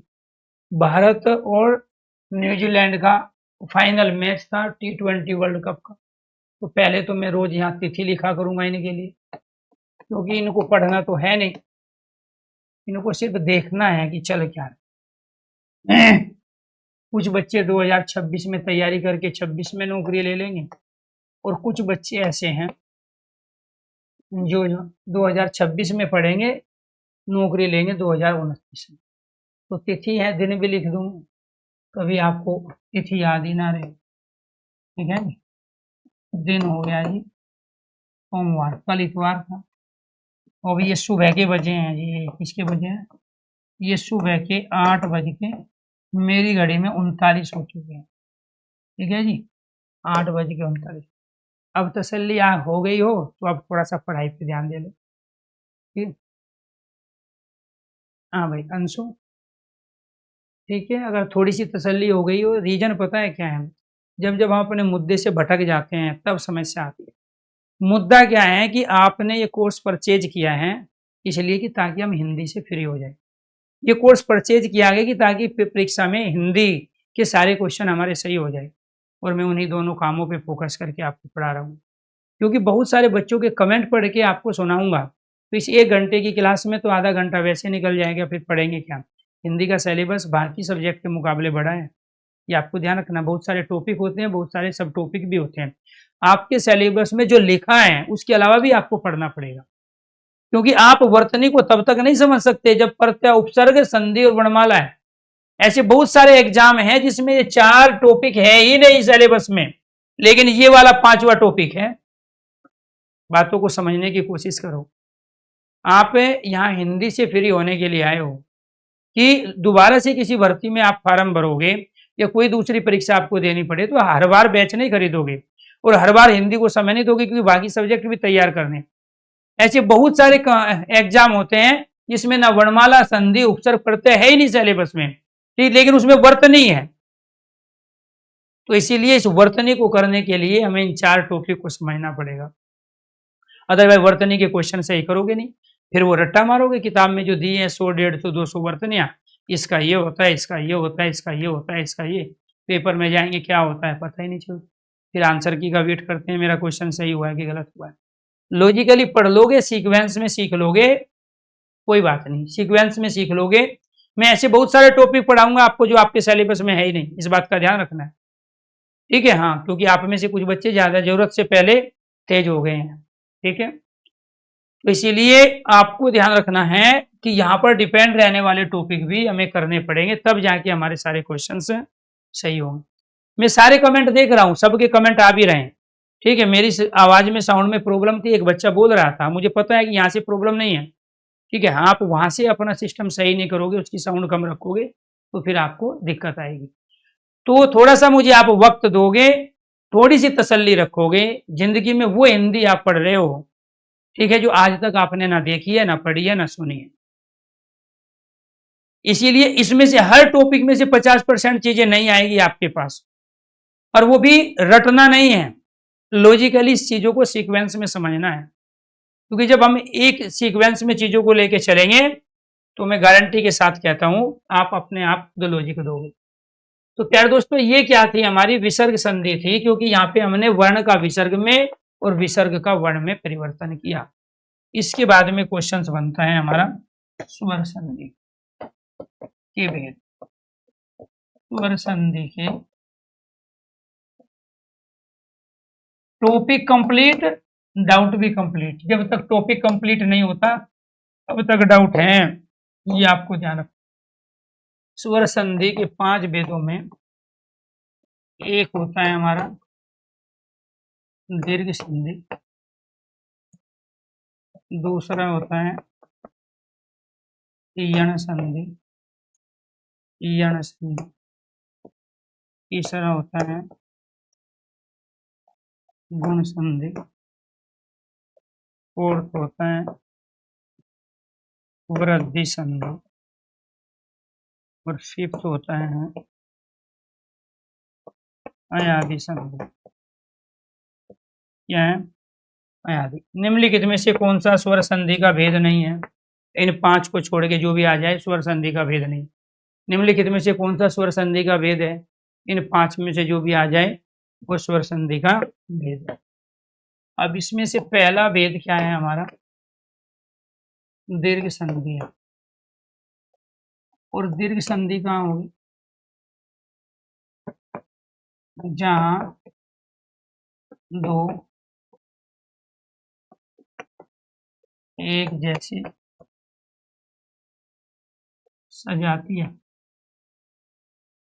भारत और न्यूजीलैंड का फाइनल मैच था T20 वर्ल्ड कप का। तो पहले तो मैं रोज यहाँ तिथि लिखा करूंगा इनके लिए, क्योंकि इनको पढ़ना तो है नहीं, इनको सिर्फ देखना है कि चल क्या है। कुछ बच्चे 2026 में तैयारी करके 26 में नौकरी ले लेंगे, और कुछ बच्चे ऐसे हैं जो 2026 में पढ़ेंगे, नौकरी लेंगे 2029 में। तो तिथि है, दिन भी लिख दूँ, कभी आपको तिथि याद ही ना रहे। ठीक है जी। दिन हो गया जी सोमवार, कल इतवार था। और ये सुबह के बजे हैं जी, ये किसके बजे हैं? ये सुबह के 8 बज के मेरी घड़ी में 39 हो चुके हैं। ठीक है जी, 8 बज के 39। अब तसल्ली हो गई हो तो अब थोड़ा सा पढ़ाई पे ध्यान दे लो। ठीक, हाँ भाई अंशु, ठीक है। अगर थोड़ी सी तसल्ली हो गई हो, रीजन पता है क्या है? जब जब हम अपने मुद्दे से भटक जाते हैं तब समस्या आती है। मुद्दा क्या है कि आपने ये कोर्स परचेज किया है इसलिए कि ताकि हम हिंदी से फ्री हो जाए। ये कोर्स परचेज किया गया कि ताकि परीक्षा में हिंदी के सारे क्वेश्चन हमारे सही हो जाए, और मैं उन्हीं दोनों कामों पे फोकस करके आपको पढ़ा रहा हूँ। क्योंकि बहुत सारे बच्चों के कमेंट पढ़ के आपको सुनाऊंगा, तो इस 1 घंटे की क्लास में तो आधा घंटा वैसे निकल जाएगा, फिर पढ़ेंगे क्या? हिंदी का सिलेबस बाकी सब्जेक्ट के मुकाबले बड़ा है, ये आपको ध्यान रखना। बहुत सारे टॉपिक होते हैं, बहुत सारे सब टॉपिक भी होते हैं। आपके सिलेबस में जो लिखा है उसके अलावा भी आपको पढ़ना पड़ेगा, क्योंकि आप वर्तनी को तब तक नहीं समझ सकते जब प्रत्यय, उपसर्ग, संधि और वर्णमाला है। ऐसे बहुत सारे एग्जाम हैं जिसमें ये 4 टॉपिक है ही नहीं सिलेबस में, लेकिन ये वाला 5वां टॉपिक है। बातों को समझने की कोशिश करो। आप यहाँ हिंदी से फ्री होने के लिए आए हो कि दोबारा से किसी भर्ती में आप फार्म भरोगे या कोई दूसरी परीक्षा आपको देनी पड़े तो हर बार बैच नहीं खरीदोगे और हर बार हिंदी को समय नहीं दोगे, क्योंकि बाकी सब्जेक्ट भी तैयार करने। ऐसे बहुत सारे एग्जाम होते हैं जिसमें ना वर्णमाला, संधि, उपसर्ग, प्रत्यय है ही नहीं सिलेबस में, ठीक, लेकिन उसमें वर्तनी है। तो इसीलिए इस वर्तनी को करने के लिए हमें इन 4 टॉपिक को समझना पड़ेगा। अदरवाइज वर्तनी के क्वेश्चन सही करोगे नहीं, फिर वो रट्टा मारोगे किताब में जो दिए हैं 100, 150, 200 वर्तनियां, इसका ये होता है, इसका ये होता है, इसका ये होता है, इसका ये। पेपर में जाएंगे क्या होता है पता ही नहीं चलता, फिर आंसर की का वेट करते हैं मेरा क्वेश्चन सही हुआ है कि गलत हुआ है। लॉजिकली पढ़ लोगे, सीक्वेंस में सीख लोगे, कोई बात नहीं, सीक्वेंस में सीख लोगे। मैं ऐसे बहुत सारे टॉपिक पढ़ाऊंगा आपको जो आपके सिलेबस में है ही नहीं, इस बात का ध्यान रखना है। ठीक है, हाँ, क्योंकि आप में से कुछ बच्चे ज्यादा जरूरत से पहले तेज हो गए हैं। ठीक है, तो इसीलिए आपको ध्यान रखना है कि यहाँ पर डिपेंड रहने वाले टॉपिक भी हमें करने पड़ेंगे, तब जाके हमारे सारे क्वेश्चंस सही होंगे। मैं सारे कमेंट देख रहा हूँ, सबके कमेंट आ भी रहे हैं। ठीक है, मेरी आवाज में साउंड में प्रॉब्लम थी, एक बच्चा बोल रहा था, मुझे पता है कि यहाँ से प्रॉब्लम नहीं है। ठीक है, हाँ, आप वहां से अपना सिस्टम सही नहीं करोगे, उसकी साउंड कम रखोगे तो फिर आपको दिक्कत आएगी। तो थोड़ा सा मुझे आप वक्त दोगे, थोड़ी सी तसल्ली रखोगे, जिंदगी में वो हिंदी आप पढ़ रहे हो, ठीक है, जो आज तक आपने ना देखी है, ना पढ़ी है, ना सुनी है। इसीलिए इसमें से हर टॉपिक में से 50% चीजें नहीं आएगी आपके पास, और वो भी रटना नहीं है, लॉजिकली इस चीजों को सीक्वेंस में समझना है। क्योंकि जब हम एक सीक्वेंस में चीजों को लेके चलेंगे तो मैं गारंटी के साथ कहता हूं आप अपने आप खुद लॉजिक दोगे। तो प्यारे दोस्तों, ये क्या थी? हमारी विसर्ग संधि थी, क्योंकि यहाँ पे हमने वर्ण का विसर्ग में और विसर्ग का वर्ण में परिवर्तन किया। इसके बाद में क्वेश्चन बनता है हमारा स्वर संधि के भेद। स्वर संधि के टॉपिक कंप्लीट, डाउट भी कंप्लीट। जब तक टॉपिक कंप्लीट नहीं होता तब तक डाउट है, ये आपको ध्यान रखना। स्वर संधि के 5 भेदों में एक होता है हमारा दीर्घ संधि, दूसरा होता है यण संधि, यण संधि, तीसरा होता है गुण संधि, फोर्थ होता है वृद्धि संधि, और फिफ्थ होता है अयादि संधि। क्या है? अयादि। निम्नलिखित में से कौन सा स्वर संधि का भेद नहीं है? इन 5 को छोड़ के जो भी आ जाए स्वर संधि का भेद नहीं। निम्नलिखित में से कौन सा स्वर संधि का भेद है? इन 5 में से जो भी आ जाए वो स्वर संधि का भेद है। अब इसमें से पहला भेद क्या है हमारा? दीर्घ संधि है। और दीर्घ संधि कहाँ होगी? जहां 2 एक जैसे सजातीय,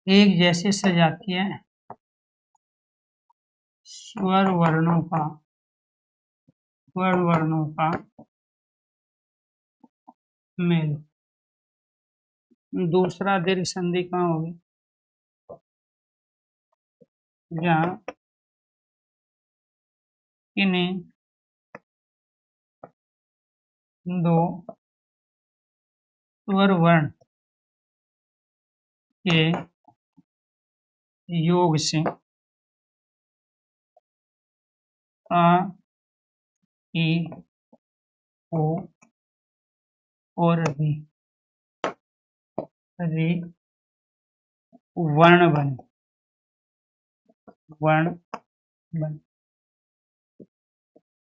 एक जैसे सजातीय स्वर वर्णों का मेल। दूसरा दीर्घ संधि कहाँ होगी? जहाँ इन्हें दो स्वर वर्ण के योग से आ, ई, ओ और री वर्ण बने।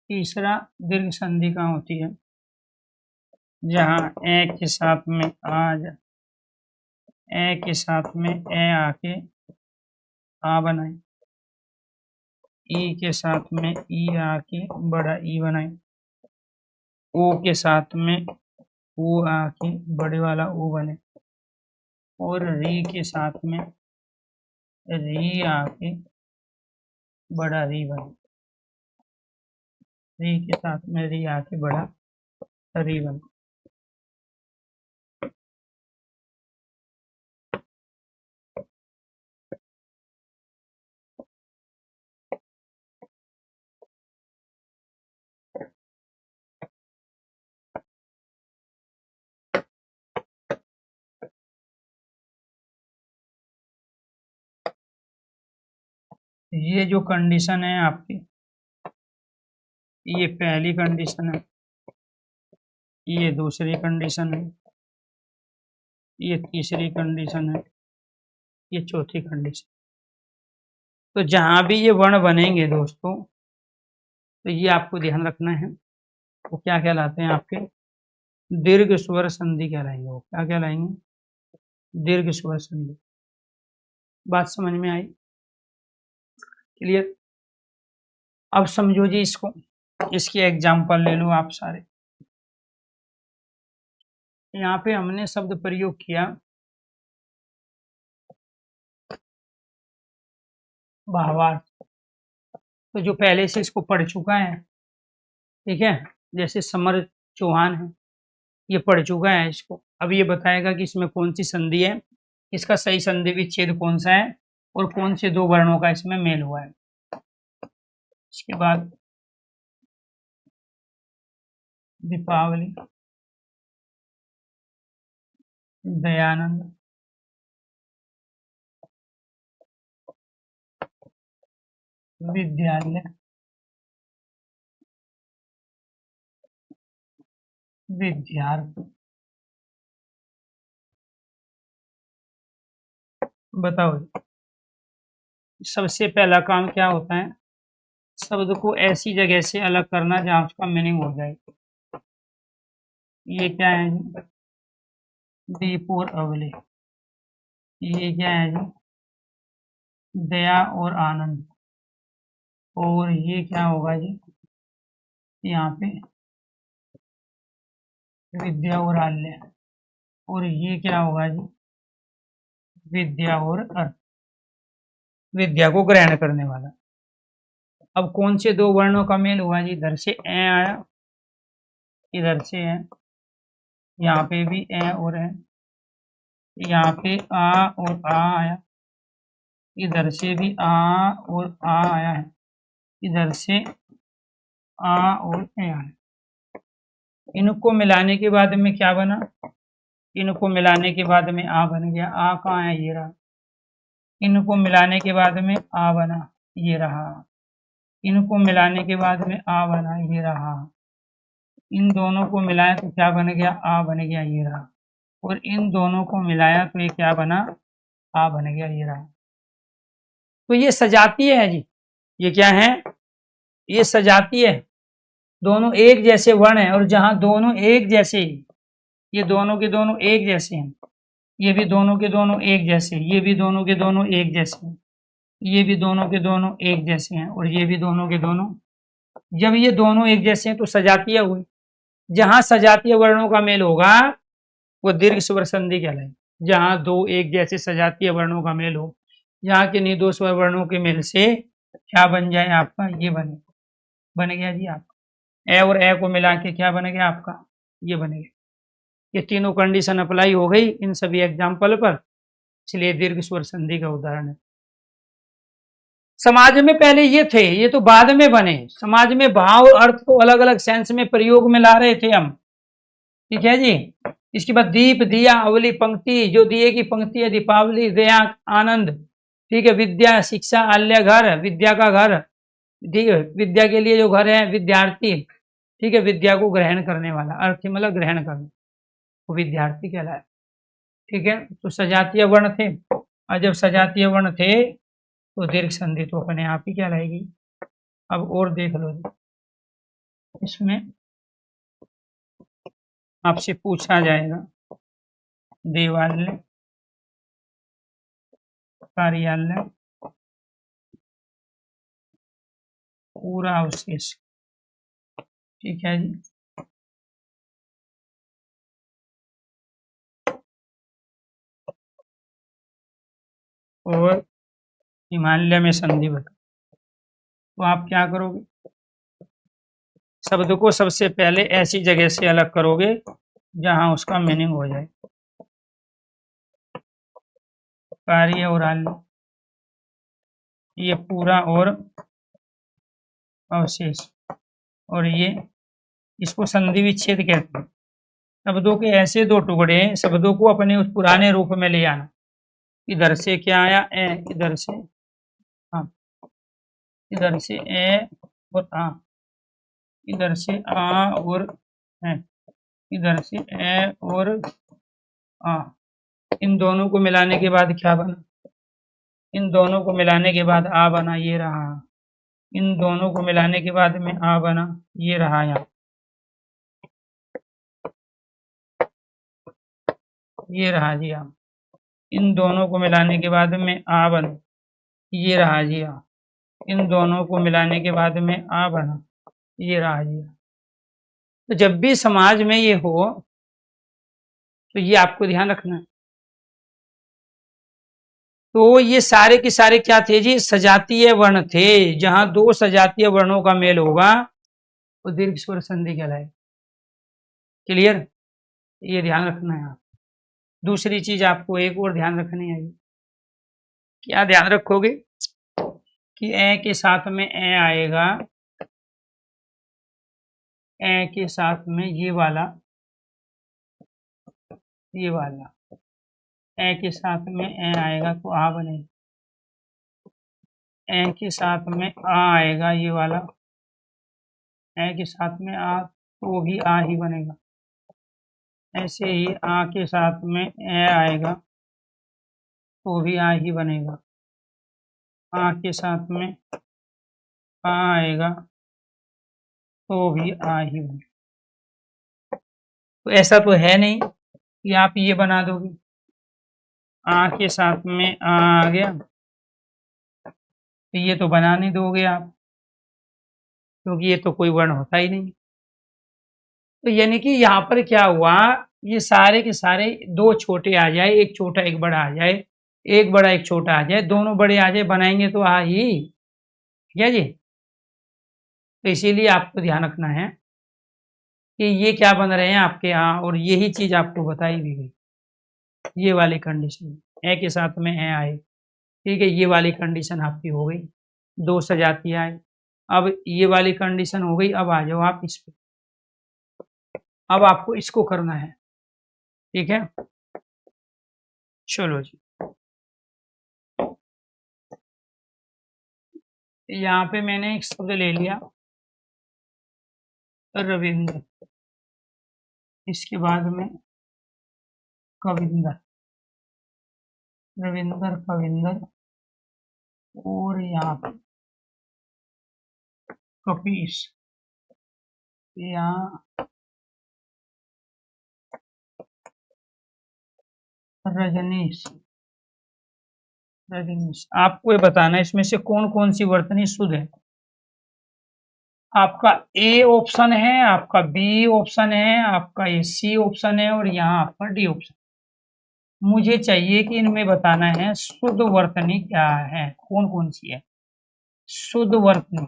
तीसरा दीर्घ संधि कहाँ होती है? जहाँ ए के साथ में ए के साथ में ए आके आ बनाए, ई के साथ में ई आके बड़ा ई बनाए, ओ के साथ में ओ आके बड़े वाला ओ बने, और री के साथ में री आके बड़ा री बने, री के साथ में री आके बड़ा री बने। ये जो कंडीशन है आपकी, ये पहली कंडीशन है, ये दूसरी कंडीशन है, ये तीसरी कंडीशन है, ये चौथी कंडीशन। तो जहां भी ये वर्ण बनेंगे दोस्तों, तो ये आपको ध्यान रखना है, वो क्या कहलाते हैं आपके? दीर्घ स्वर संधि कहलाएंगे। वो क्या कहलाएंगे? दीर्घ स्वर संधि। बात समझ में आई? क्लियर? अब समझो जी इसको, इसकी एग्जाम्पल ले लो आप सारे। यहाँ पे हमने शब्द प्रयोग किया भावार्थ, तो जो पहले से इसको पढ़ चुका है, ठीक है, जैसे समर चौहान है, ये पढ़ चुका है इसको, अब ये बताएगा कि इसमें कौन सी संधि है, इसका सही संधि विच्छेद कौन सा है, और कौन से दो वर्णों का इसमें मेल हुआ है। इसके बाद दीपावली, दयानंद, विद्यालय, विद्यार्थी। बताओ सबसे पहला काम क्या होता है? शब्द को ऐसी जगह से अलग करना जहां उसका मीनिंग हो जाए। ये क्या है जी? दीप और अवले। ये क्या है जी? दया और आनंद। और ये क्या होगा जी? यहाँ पे विद्या और आल्य। और ये क्या होगा जी? विद्या और अर्थ, विद्या को ग्रहण करने वाला। अब कौन से दो वर्णों का मेल हुआ जी? इधर से ए आया, इधर से है, यहाँ पे भी ए और है, यहाँ पे आ और आ आया, इधर से भी आ और आ आया है, इधर से आ और ए आया। इनको मिलाने के बाद में क्या बना? इनको मिलाने के बाद में आ बन गया। आ कहाँ है? ये रहा। इनको मिलाने के बाद में आ बना, ये रहा। इनको मिलाने के बाद में आ बना, ये रहा। इन दोनों को मिलाया तो क्या बन गया? आ बन गया, ये रहा। और इन दोनों को मिलाया तो ये क्या बना? आ बन गया, ये रहा। तो ये सजातीय है जी। ये क्या है? ये सजातीय है। दोनों एक जैसे वर्ण है, और जहां दोनों एक जैसे, ये दोनों के दोनों एक जैसे हैं, ये भी दोनों के दोनों एक जैसे, ये भी दोनों के दोनों एक जैसे हैं, ये भी दोनों के दोनों एक जैसे हैं, और ये भी दोनों के दोनों, जब ये दोनों एक जैसे हैं तो सजातीय हुए। जहां सजातीय वर्णों का मेल होगा वो दीर्घ स्वर संधि कहलाएगी। जहां दो एक जैसे सजातीय वर्णों का मेल हो, यहाँ के नहीं दो स्वर वर्णों के मेल से क्या बन जाए आपका, ये बन गया जी आपका ए और ए को मिला के क्या बन गया आपका, ये बनेगा। ये तीनों कंडीशन अप्लाई हो गई इन सभी एग्जाम्पल पर, इसलिए दीर्घ स्वर संधि का उदाहरण है। समाज में पहले ये थे, ये तो बाद में बने। समाज में भाव और अर्थ को अलग अलग सेंस में प्रयोग में ला रहे थे हम, ठीक है जी। इसके बाद दीप, दिया, अवली, पंक्ति, जो दिए की पंक्ति है, दीपावली, दया, आनंद, ठीक है। विद्या, शिक्षा, आल्य, घर, विद्या का घर, ठीक है। विद्या के लिए जो घर है, विद्यार्थी, ठीक है। विद्या को ग्रहण करने वाला, अर्थ मतलब ग्रहण करना, वो विद्यार्थी कहलाया, ठीक है। तो सजातीय वर्ण थे, और जब सजातीय वर्ण थे तो दीर्घ संधि तो अपने आप ही कहलाएगी। अब और देख लो जी, इसमें आपसे पूछा जाएगा देवालय, कार्यालय, पूरा अवशेष, ठीक है जी। और हिमालय में संधि बता, तो आप क्या करोगे, शब्द को सबसे पहले ऐसी जगह से अलग करोगे जहां उसका मीनिंग हो जाए। कार्य और आल्य, ये पूरा और अवशेष, और ये इसको संधि विच्छेद कहते हैं। शब्दों के ऐसे दो टुकड़े, शब्दों को अपने उस पुराने रूप में ले आना। इधर से क्या आया, ए, इधर से हाँ, इधर से ए और आ, इधर से आ और ए, इधर से ए और आ, इन दोनों को मिलाने के बाद क्या बना, इन दोनों को मिलाने के बाद आ बना, ये रहा। इन दोनों को मिलाने के बाद में आ बना, ये रहा। यहाँ ये रहा जी आ, इन दोनों को मिलाने के बाद में आ बना, ये रहा जी आ। इन दोनों को मिलाने के बाद में आ बना, ये रहा जी आ। तो जब भी समाज में ये हो तो ये आपको ध्यान रखना है। तो ये सारे के सारे क्या थे जी, सजातीय वर्ण थे। जहां दो सजातीय वर्णों का मेल होगा वो दीर्घ स्वर संधि कहलाए। क्लियर, ये ध्यान रखना है आप। दूसरी चीज आपको एक और ध्यान रखनी है, क्या ध्यान रखोगे कि ए के साथ में ए आएगा, ए के साथ में ये वाला, ये वाला ए के साथ में ए आएगा तो आ बनेगा। ए के साथ में आ आएगा, ये वाला ए के साथ में आ तो भी आ ही बनेगा। ऐसे ही आ के साथ में ए आएगा तो भी आ ही बनेगा। आ के साथ में आ आएगा तो भी आ ही बनेगा। तो ऐसा तो है नहीं कि आप ये बना दोगे, आ के साथ में आ गया तो ये तो बना नहीं दोगे आप, क्योंकि ये तो कोई वर्ण होता ही नहीं। तो यानी कि यहाँ पर क्या हुआ, ये सारे के सारे दो छोटे आ जाए, एक छोटा एक बड़ा आ जाए, एक बड़ा एक छोटा आ जाए, दोनों बड़े आ जाए, बनाएंगे तो आ ही, ठीक है जी। तो इसीलिए आपको ध्यान रखना है कि ये क्या बन रहे हैं आपके यहाँ, और यही चीज आपको बताई भी गई। ये वाली कंडीशन ए के साथ में ए आए, ठीक है, ये वाली कंडीशन आपकी हो गई, दो सजाती आए। अब ये वाली कंडीशन हो गई, अब आ जाओ आप इस पे। अब आपको इसको करना है, ठीक है। चलो जी, यहाँ पे मैंने एक शब्द ले लिया रविंद्र, इसके बाद में कविंदर, रविंदर, कविंदर, और यहाँ पे कपीस, यहाँ रजनीश, रजनीश। आपको ये बताना है इसमें से कौन कौन सी वर्तनी शुद्ध है। आपका ए ऑप्शन है, आपका बी ऑप्शन है, आपका ये सी ऑप्शन है और यहाँ आपका डी ऑप्शन। मुझे चाहिए कि इनमें बताना है शुद्ध वर्तनी क्या है, कौन कौन सी है शुद्ध वर्तनी।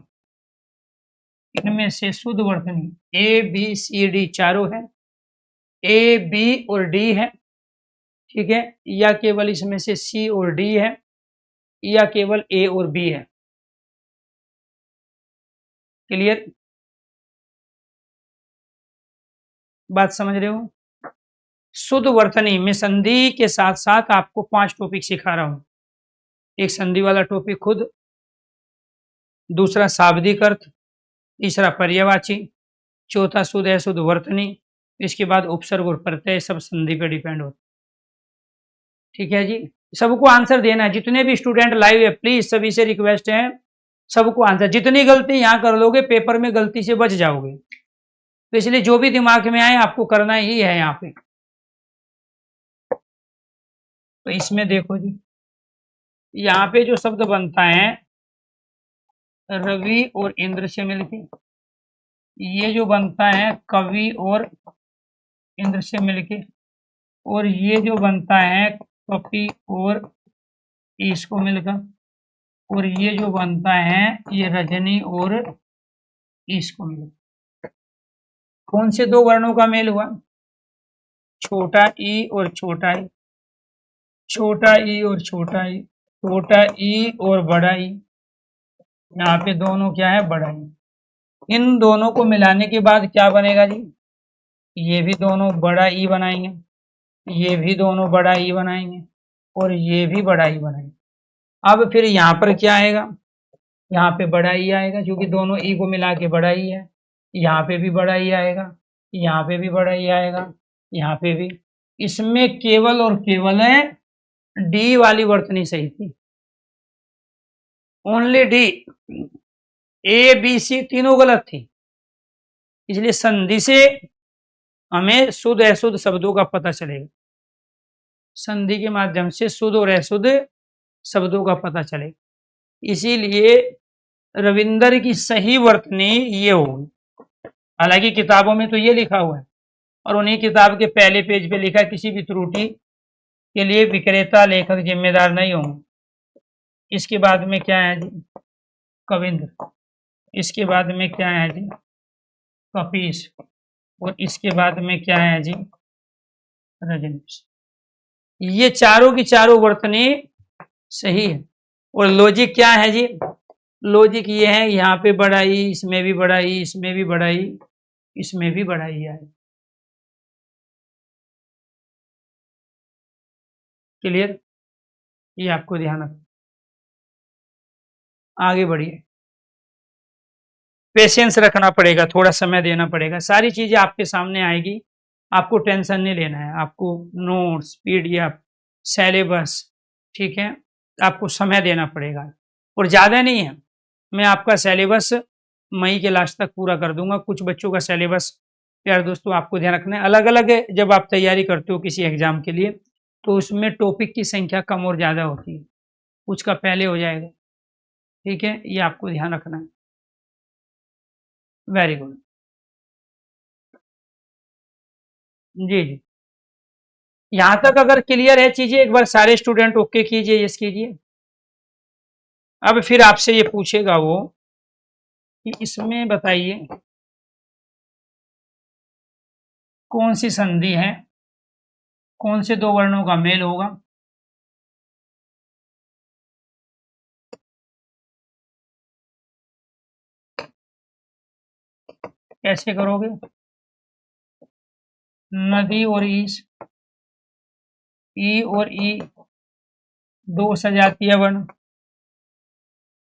इनमें से शुद्ध वर्तनी ए बी सी डी चारों है, ए बी और डी है, ठीक है, या केवल इसमें से सी और डी है, या केवल ए और बी है। क्लियर, बात समझ रहे हो? शुद्ध वर्तनी में संधि के साथ साथ आपको 5 टॉपिक सिखा रहा हूं। एक संधि वाला टॉपिक खुद, दूसरा शाब्दिक अर्थ, तीसरा पर्यायवाची, चौथा शुद्ध अशुद्ध वर्तनी, इसके बाद उपसर्ग और प्रत्यय, सब संधि पर डिपेंड होता है। ठीक है जी, सबको आंसर देना है। जितने भी स्टूडेंट लाइव है प्लीज सभी से रिक्वेस्ट है, सबको आंसर। जितनी गलती यहाँ कर लोगे पेपर में गलती से बच जाओगे, तो इसलिए जो भी दिमाग में आए आपको करना ही है यहाँ पे। तो इसमें देखो जी, यहाँ पे जो शब्द बनता है रवि और इंद्र से मिलके, ये जो बनता है कवि और इंद्र से मिलके, और ये जो बनता है कपि और इसको मिलकर, और ये जो बनता है ये रजनी और इसको मिलकर। कौन से दो वर्णों का मेल हुआ? छोटा ई और छोटा ई, छोटा ई और छोटा ई, छोटा ई और बड़ा ई। यहाँ पे दोनों क्या है? बड़ा ई। इन दोनों को मिलाने के बाद क्या बनेगा जी? ये भी दोनों बड़ा ई बनाएंगे, ये भी दोनों बड़ा ई बनाएंगे, और ये भी बड़ा ई बनाएंगे। अब फिर यहाँ पर क्या आएगा? यहाँ पे बड़ा ई आएगा, क्योंकि दोनों ई को मिला के बड़ा ई है। यहाँ पे भी बड़ा ई आएगा, यहाँ पे भी बड़ा ई आएगा, यहाँ पे भी। इसमें केवल और केवल है डी वाली वर्तनी सही थी, only D. A B C तीनों गलत थी। इसलिए संधि से हमें शुद्ध अशुद्ध शब्दों का पता चलेगा, संधि के माध्यम से शुद्ध और अशुद्ध शब्दों का पता चलेगा। इसीलिए रविंदर की सही वर्तनी ये होगी। हालांकि किताबों में तो ये लिखा हुआ है, और उन्हीं किताब के पहले पेज पे लिखा है किसी भी त्रुटि के लिए विक्रेता लेखक जिम्मेदार नहीं होंगे। इसके बाद में क्या है जी? कविंद्र। इसके बाद में क्या है जी? कपीश। और इसके बाद में क्या है जी? रजनीश। ये चारों की चारों वर्तनी सही है। और लॉजिक क्या है जी? लॉजिक ये है, यहाँ पे बड़ा ई, इसमें भी बड़ा ई, इसमें भी बड़ा ई, इसमें भी बड़ा ई है। क्लियर? ये आपको ध्यान रखना। आगे बढ़िए, पेशेंस रखना पड़ेगा, थोड़ा समय देना पड़ेगा, सारी चीजें आपके सामने आएगी। आपको टेंशन नहीं लेना है। आपको नोट्स, पीडीएफ, सिलेबस, ठीक है, आपको समय देना पड़ेगा, और ज़्यादा नहीं है। मैं आपका सिलेबस मई के लास्ट तक पूरा कर दूंगा। कुछ बच्चों का सिलेबस, प्यारे दोस्तों, आपको ध्यान रखना है, अलग अलग है। जब आप तैयारी करते हो किसी एग्जाम के लिए तो उसमें टॉपिक की संख्या कम और ज़्यादा होती है, कुछ का पहले हो जाएगा, ठीक है, ये आपको ध्यान रखना है। वेरी गुड, जी जी। यहाँ तक अगर क्लियर है चीजें, एक बार सारे स्टूडेंट ओके कीजिए, यस कीजिए। अब फिर आपसे ये पूछेगा वो कि इसमें बताइए कौन सी संधि है, कौन से दो वर्णों का मेल होगा। कैसे करोगे? नदी और ईश, ई और ई दो सजातीय वर्ण।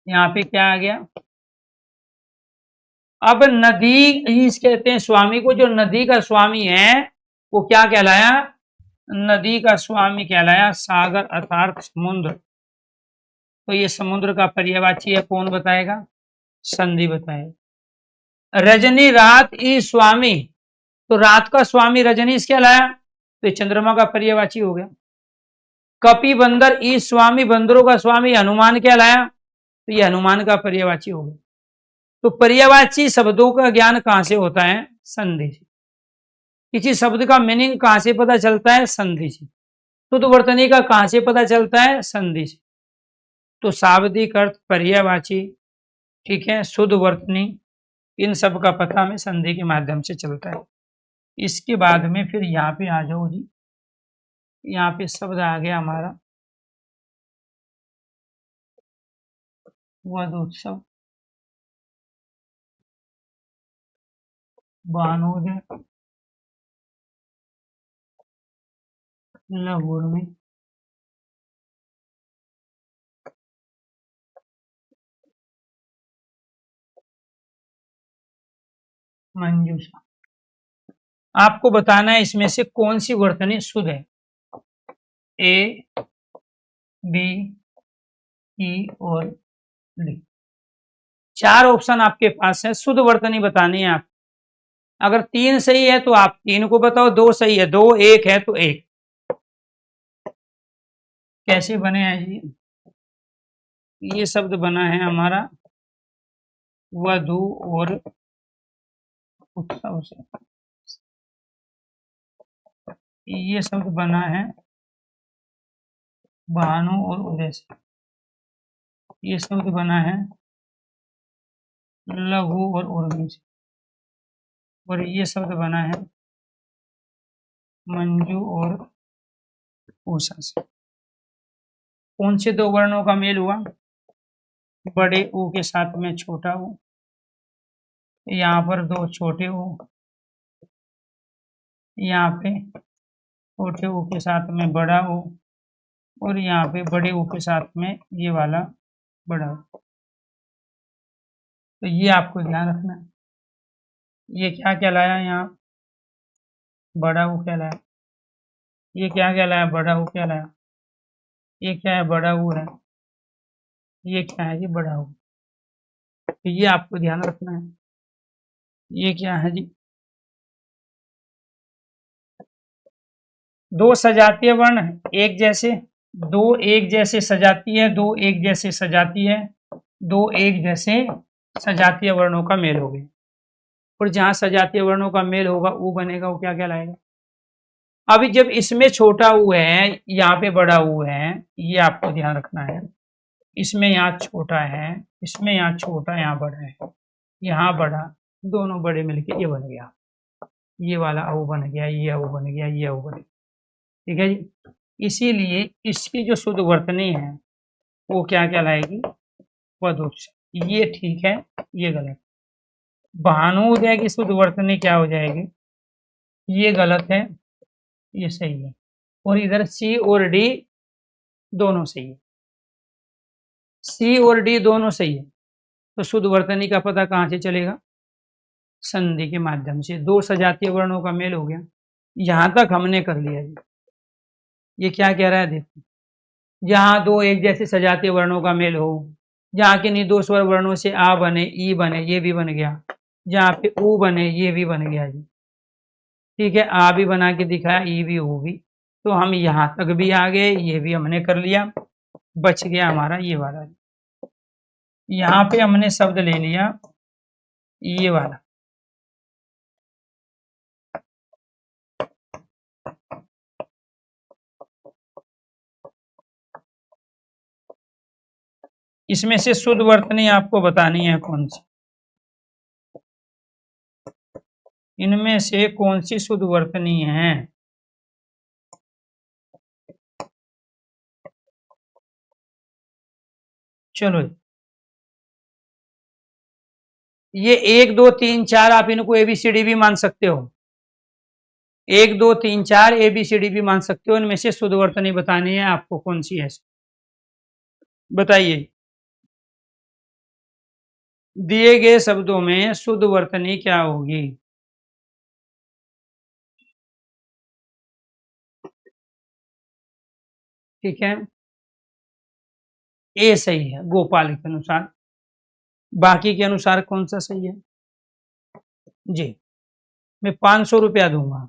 यहाँ पे क्या आ गया? अब नदी ईश कहते हैं स्वामी को, जो नदी का स्वामी है वो क्या कहलाया? नदी का स्वामी कहलाया सागर अर्थात समुद्र। तो ये समुद्र का पर्यायवाची है, कौन बताएगा? संधि बताएगा। रजनी रात ई स्वामी, तो रात का स्वामी रजनीश कहलाया, तो ये चंद्रमा का पर्यायवाची हो गया। कपि बंदर ई स्वामी, बंदरों का स्वामी हनुमान कहलाया, तो ये हनुमान का पर्यायवाची हो गया। तो पर्यायवाची शब्दों का ज्ञान कहां से होता है? संधि से। किसी शब्द का मीनिंग कहां से पता चलता है? संधि से। शुद्ध वर्तनी का कहां से पता चलता है? संधि से। तो शाब्दिक अर्थ, पर्यायवाची, ठीक है, शुद्ध वर्तनी, इन सब का पता हमें संधि के माध्यम से चलता है। इसके बाद में फिर यहाँ पे आ जाओ जी, यहाँ पे शब्द आ गया हमारा वधोत्सव, भानोदय, लघुर्मी, मंजूषा। आपको बताना है इसमें से कौन सी वर्तनी शुद्ध है। ए, बी, ई और डी, 4 ऑप्शन आपके पास है। शुद्ध वर्तनी बतानी है आप। अगर 3 सही है तो आप 3 को बताओ, 2 सही है 2, 1 है तो 1। कैसे बने हैं जी? ये शब्द बना है हमारा वधु और उत्सव से। ये शब्द बना है भानु और उदय से। ये शब्द बना है लघु और उर्मी से। और ये शब्द बना है मंजू और उषा से। कौन से 2 वर्णों का मेल हुआ? बड़े ऊ के साथ में छोटा ऊ, यहाँ पर 2 छोटे ऊ, यहाँ पे छोटे ऊ के साथ में बड़ा ऊ, और यहाँ पे बड़े ऊ के साथ में ये वाला बड़ा ऊ। तो ये आपको ध्यान रखना है। ये क्या कहलाया? यहाँ बड़ा ऊ कहलाया। ये क्या कहलाया? बड़ा ऊ कहलाया। ये क्या है? बड़ा ऊ है। ये क्या है जी? बड़ा ऊ। तो ये आपको ध्यान रखना है। ये क्या है जी? 2 सजातीय वर्ण एक जैसे, 2 एक जैसे सजाती है, 2 एक जैसे सजाती है, 2 एक जैसे सजातीय वर्णों का मेल हो गया। और जहां सजातीय वर्णों का मेल होगा ऊ बनेगा, वो क्या कहलाएगा? अभी जब इसमें छोटा ऊ है, यहाँ पे बड़ा ऊ है, ये आपको ध्यान रखना है। इसमें यहाँ छोटा है, इसमें यहाँ छोटा, यहाँ बड़ा है, यहाँ बड़ा, दोनों बड़े मिलके ये बन गया। ये वाला ऊ बन गया, ये ऊ बन गया, ये ऊ बन गया। ठीक है जी। इसीलिए इसकी जो शुद्ध वर्तनी है वो क्या कहलाएगी? वधोत्सव। ये ठीक है, ये गलत। भानुदय की शुद्ध वर्तनी क्या हो जाएगी? ये गलत है, ये सही है। और इधर सी और डी दोनों सही है। सी और डी दोनों सही है। तो शुद्ध वर्तनी का पता कहां से चलेगा? संधि के माध्यम से। 2 सजातीय वर्णों का मेल हो गया। यहां तक हमने कर लिया जी। ये क्या कह रहा है देखो, जहां 2 एक जैसे सजातीय वर्णों का मेल हो, जहां के नहीं 2 स्वर वर्णों से आ बने, ई बने, ये भी बन गया, जहां पे ऊ बने, ये भी बन गया जी। ठीक है, आ भी बना के दिखाया, ई भी, ऊ भी। तो हम यहां तक भी आ गए, ये भी हमने कर लिया। बच गया हमारा ये वाला। यहाँ पे हमने शब्द ले लिया ये वाला। इसमें से शुद्ध वर्तनी आपको बतानी है कौन सी। इनमें से कौन सी शुद्ध वर्तनी है? चलो, ये 1 2 3 4 आप इनको ABCD भी मान सकते हो। 1 2 3 4 ABCD भी मान सकते हो। इनमें से शुद्ध वर्तनी बतानी है आपको कौन सी है, बताइए। दिए गए शब्दों में शुद्ध वर्तनी क्या होगी? ठीक है, ए सही है गोपाल के अनुसार। बाकी के अनुसार कौन सा सही है जी? मैं 500 रुपया दूंगा,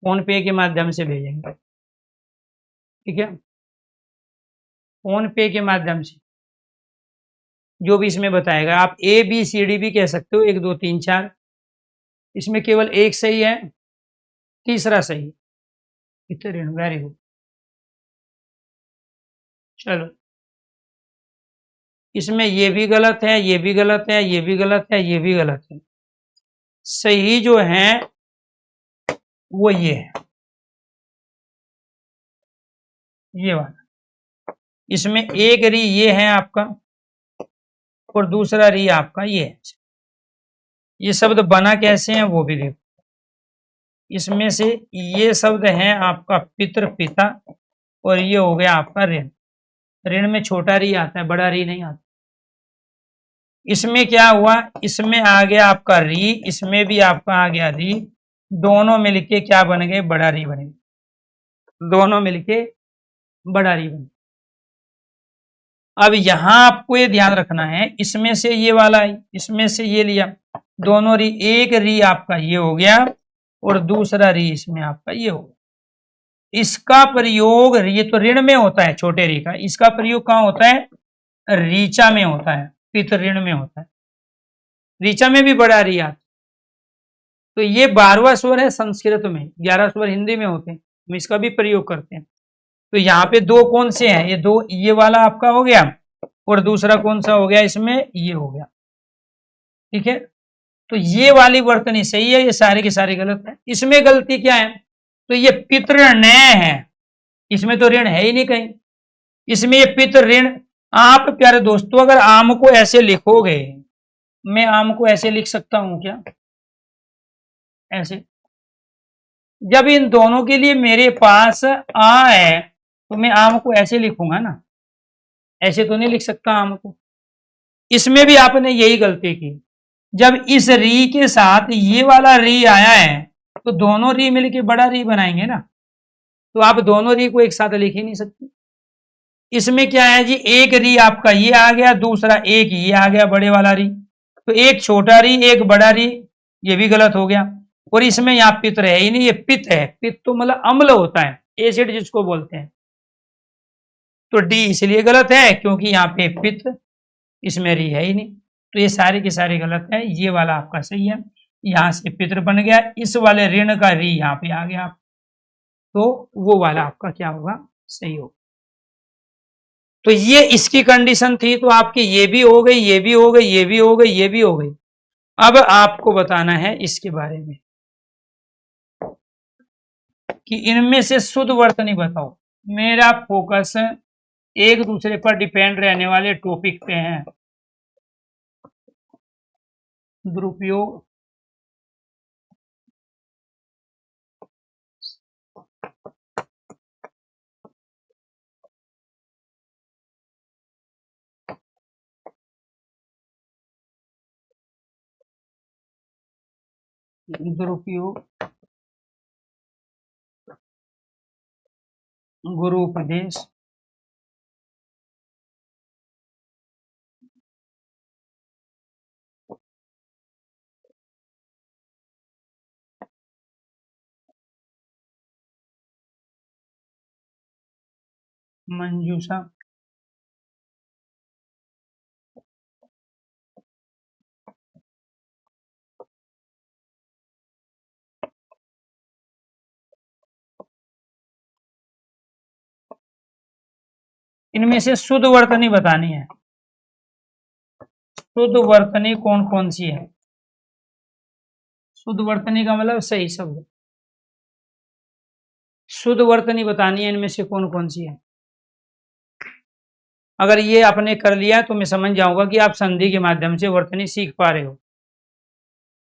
फोन पे के माध्यम से भेजेंगे। ठीक है, फोन पे के माध्यम से जो भी इसमें बताएगा। आप ए बी सी डी भी कह सकते हो, 1 2 3 4। इसमें केवल एक सही है, तीसरा सही। कितने ऋण, वेरी गुड। चलो, इसमें ये भी गलत है, ये भी गलत है, ये भी गलत है, ये भी गलत है। सही जो है वो ये है, ये वाला। इसमें एक री ये है आपका और दूसरा री आपका ये है। ये शब्द बना कैसे हैं वो भी देखो। इसमें से ये शब्द है आपका पितृ पिता, और ये हो गया आपका ऋण। ऋण में छोटा री आता है, बड़ा री नहीं आता। इसमें क्या हुआ, इसमें आ गया आपका री, इसमें भी आपका आ गया री, दोनों मिलके क्या बन गए, बड़ा री बन गए। दोनों मिलके बड़ा री बन। अब यहां आपको ये ध्यान रखना है, इसमें से ये वाला है, इसमें से ये लिया, दोनों री, एक री आपका ये हो गया और दूसरा री इसमें आपका ये हो गया। इसका प्रयोग, ये तो ऋण में होता है छोटे री का, इसका प्रयोग कहां होता है, रीचा में होता है, पितृ ऋण में होता है। रीचा में भी बड़ा री आता। तो ये 12वां स्वर है संस्कृत में, 11 स्वर हिंदी में होते हैं, हम इसका भी प्रयोग करते हैं। तो यहाँ पे दो कौन से हैं, ये दो, ये वाला आपका हो गया और दूसरा कौन सा हो गया, इसमें ये हो गया। ठीक है, तो ये वाली वर्तनी सही है, ये सारे के सारे गलत है। इसमें गलती क्या है, तो ये पितृण है, इसमें तो ऋण है ही नहीं कहीं, इसमें ये पितृ ऋण। आप प्यारे दोस्तों अगर आम को ऐसे लिखोगे, मैं आम को ऐसे लिख सकता हूं क्या, ऐसे, जब इन दोनों के लिए मेरे पास आ है तो मैं आम को ऐसे लिखूंगा ना, ऐसे तो नहीं लिख सकता आम को। इसमें भी आपने यही गलती की, जब इस री के साथ ये वाला री आया है तो दोनों री मिलके बड़ा री बनाएंगे ना, तो आप दोनों री को एक साथ लिख ही नहीं सकते। इसमें क्या है जी, एक री आपका ये आ गया, दूसरा एक ये आ गया बड़े वाला री, तो एक छोटा री एक बड़ा री, ये भी गलत हो गया। और इसमें यहाँ पित्त है ही नहीं, ये पित्त है, पित्त तो मतलब अम्ल होता है, एसिड जिसको बोलते हैं। तो डी इसलिए गलत है क्योंकि यहाँ पे पित्त, इसमें री है ही नहीं, तो ये सारे के सारे गलत है। ये वाला आपका सही है, यहां से पितृ बन गया, इस वाले ऋण का री यहाँ पे आ गया, तो वो वाला आपका क्या होगा, सही होगा। तो ये इसकी कंडीशन थी, तो आपकी ये भी हो गई, ये भी हो गई, ये भी हो गई, ये भी हो गई। अब आपको बताना है इसके बारे में कि इनमें से शुद्ध वर्तनी बताओ। मेरा फोकस एक दूसरे पर डिपेंड रहने वाले टॉपिक पे है। दुरुपयोग, दुरुपयोग, गुरु उपदेश, मंजूषा, इनमें से शुद्ध वर्तनी बतानी है। शुद्ध वर्तनी कौन कौन सी है, शुद्ध वर्तनी का मतलब सही शब्द, शुद्ध वर्तनी बतानी है, इनमें से कौन कौन सी है। अगर ये आपने कर लिया तो मैं समझ जाऊंगा कि आप संधि के माध्यम से वर्तनी सीख पा रहे हो।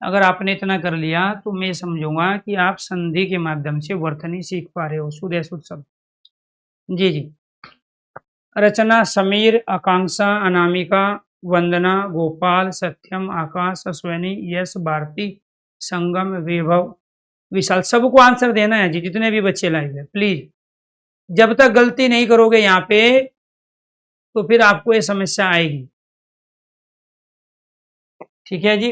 अगर आपने इतना कर लिया तो मैं समझूंगा कि आप संधि के माध्यम से वर्तनी सीख पा रहे हो, शुद्ध अशुद्ध शब्द। जी जी। रचना समीर, आकांक्षा, अनामिका, वंदना, गोपाल, सत्यम, आकाश, अश्वनी, यश, भारती, संगम, वैभव, विशाल। सबको आंसर देना है जी, जितने भी बच्चे लाइव है प्लीज। जब तक गलती नहीं करोगे यहाँ पे तो फिर आपको ये समस्या आएगी। ठीक है जी,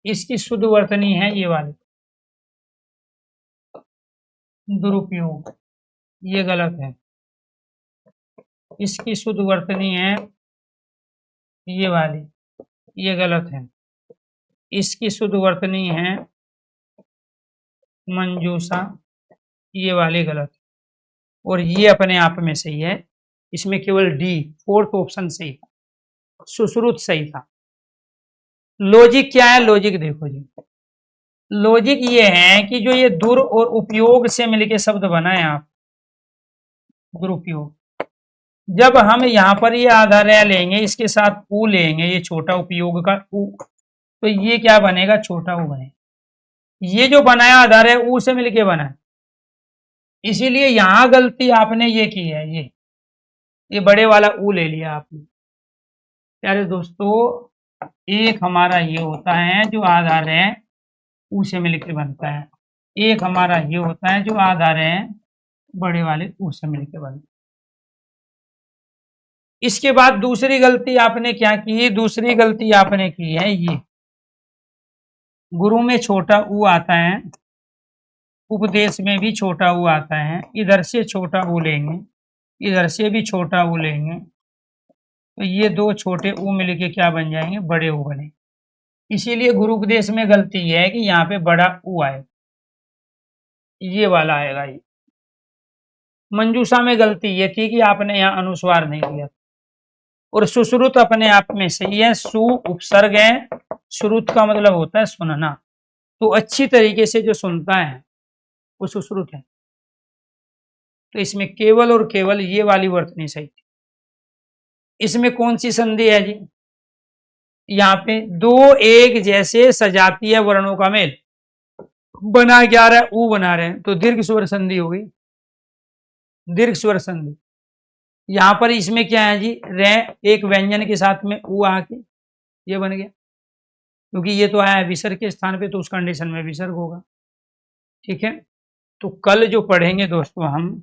इसकी शुद्ध वर्तनी है ये वाली, दुरुपयोग, ये गलत है। इसकी शुद्ध वर्तनी है ये वाली, ये गलत है। इसकी शुद्ध वर्तनी है मंजूषा, ये वाली गलत, और ये अपने आप में सही है। इसमें केवल डी, फोर्थ ऑप्शन सही, सुश्रुत सही था। लॉजिक क्या है? लॉजिक देखो जी, लॉजिक ये है कि जो ये दुर और उपयोग से मिलके शब्द बना है, आप दुरुपयोग, जब हम यहाँ पर ये आधारय लेंगे, इसके साथ ऊ लेंगे, ये छोटा उपयोग का ऊ, तो ये क्या बनेगा? छोटा ऊ बनेगा। ये जो बनाया आधारय ऊ से मिलके बना है, इसीलिए यहां गलती आपने ये की है, ये बड़े वाला ऊ ले लिया आपने। प्यारे दोस्तों, एक हमारा ये होता है जो आधारय ऊ से मिलकर बनता है, एक हमारा ये होता है जो आधारय बड़े वाले ऊ से मिलकर बनता है। इसके बाद दूसरी गलती आपने क्या की? दूसरी गलती आपने की है ये, गुरु में छोटा ऊ आता है, उपदेश में भी छोटा ऊ आता है, इधर से छोटा ऊ लेंगे, इधर से भी छोटा ऊ लेंगे, तो ये दो छोटे ऊ मिलके क्या बन जाएंगे? बड़े ऊ बने। इसीलिए गुरु उपदेश में गलती ये है कि यहाँ पे बड़ा ऊ आए, ये वाला आएगा। ये मंजूषा में गलती ये थी कि आपने यहाँ अनुस्वार नहीं दिया, और सुश्रुत अपने आप में सही है, सु उपसर्ग है, श्रुत का मतलब होता है सुनना, तो अच्छी तरीके से जो सुनता है वो सुश्रुत है। तो इसमें केवल और केवल ये वाली वर्तनी सही थी। इसमें कौन सी संधि है जी? यहाँ पे दो एक जैसे सजातीय वर्णों का मेल बना क्या रहा है? ऊ बना रहे हैं, तो दीर्घ स्वर संधि हो गई, दीर्घ स्वर संधि। यहां पर इसमें क्या है जी? रे एक व्यंजन के साथ में ऊ आके ये बन गया, क्योंकि ये तो आया है विसर्ग के स्थान पे, तो उस कंडीशन में विसर्ग होगा। ठीक है, तो कल जो पढ़ेंगे दोस्तों हम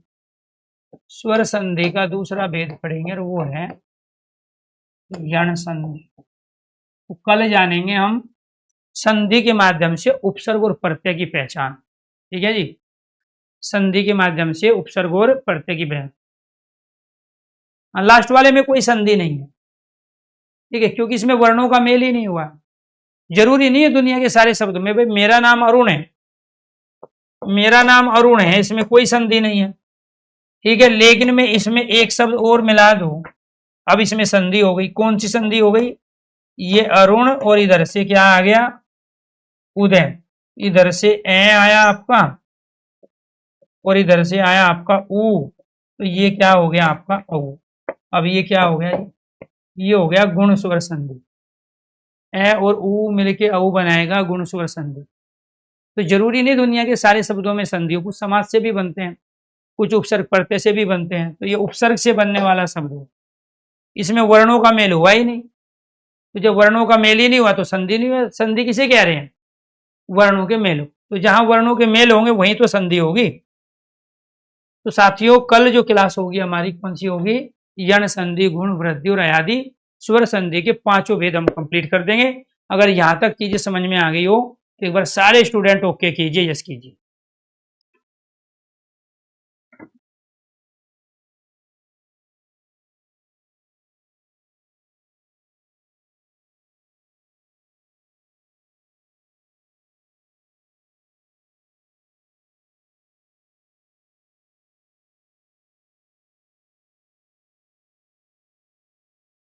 स्वर संधि का दूसरा भेद पढ़ेंगे, और वो है यण संधि। तो कल जानेंगे हम संधि के माध्यम से उपसर्ग और प्रत्यय की पहचान। ठीक है जी, संधि के माध्यम से उपसर्ग और प्रत्यय की पहचान। लास्ट वाले में कोई संधि नहीं है, ठीक है, क्योंकि इसमें वर्णों का मेल ही नहीं हुआ। जरूरी नहीं है दुनिया के सारे शब्दों में, भाई मेरा नाम अरुण है, मेरा नाम अरुण है, इसमें कोई संधि नहीं है, ठीक है, लेकिन मैं इसमें एक शब्द और मिला दूं, अब इसमें संधि हो गई। कौन सी संधि हो गई? ये अरुण, और इधर से क्या आ गया? उदय, इधर से ए आया आपका, और इधर से आया आपका ऊ, तो ये क्या हो गया आपका? ऊ। अब ये क्या हो गया? ये हो गया गुण स्वर संधि। ए और ऊ मिलके औ बनाएगा गुण स्वर संधि। तो जरूरी नहीं दुनिया के सारे शब्दों में संधि हो, कुछ समास से भी बनते हैं, कुछ उपसर्ग प्रत्यय से भी बनते हैं, तो ये उपसर्ग से बनने वाला शब्द है, इसमें वर्णों का मेल हुआ ही नहीं। तो जब वर्णों का मेल ही नहीं हुआ तो संधि नहीं हुआ। संधि किसे कह रहे हैं? वर्णों के मेल हो, तो जहां वर्णों के मेल होंगे वहीं तो संधि होगी। तो साथियों, कल जो क्लास होगी हमारी कौन सी होगी? यण संधि, गुण वृद्धि और अयादि स्वर संधि के पांचों भेद हम कंप्लीट कर देंगे। अगर यहां तक चीजें समझ में आ गई हो तो एक बार सारे स्टूडेंट ओके कीजिए, यस कीजिए।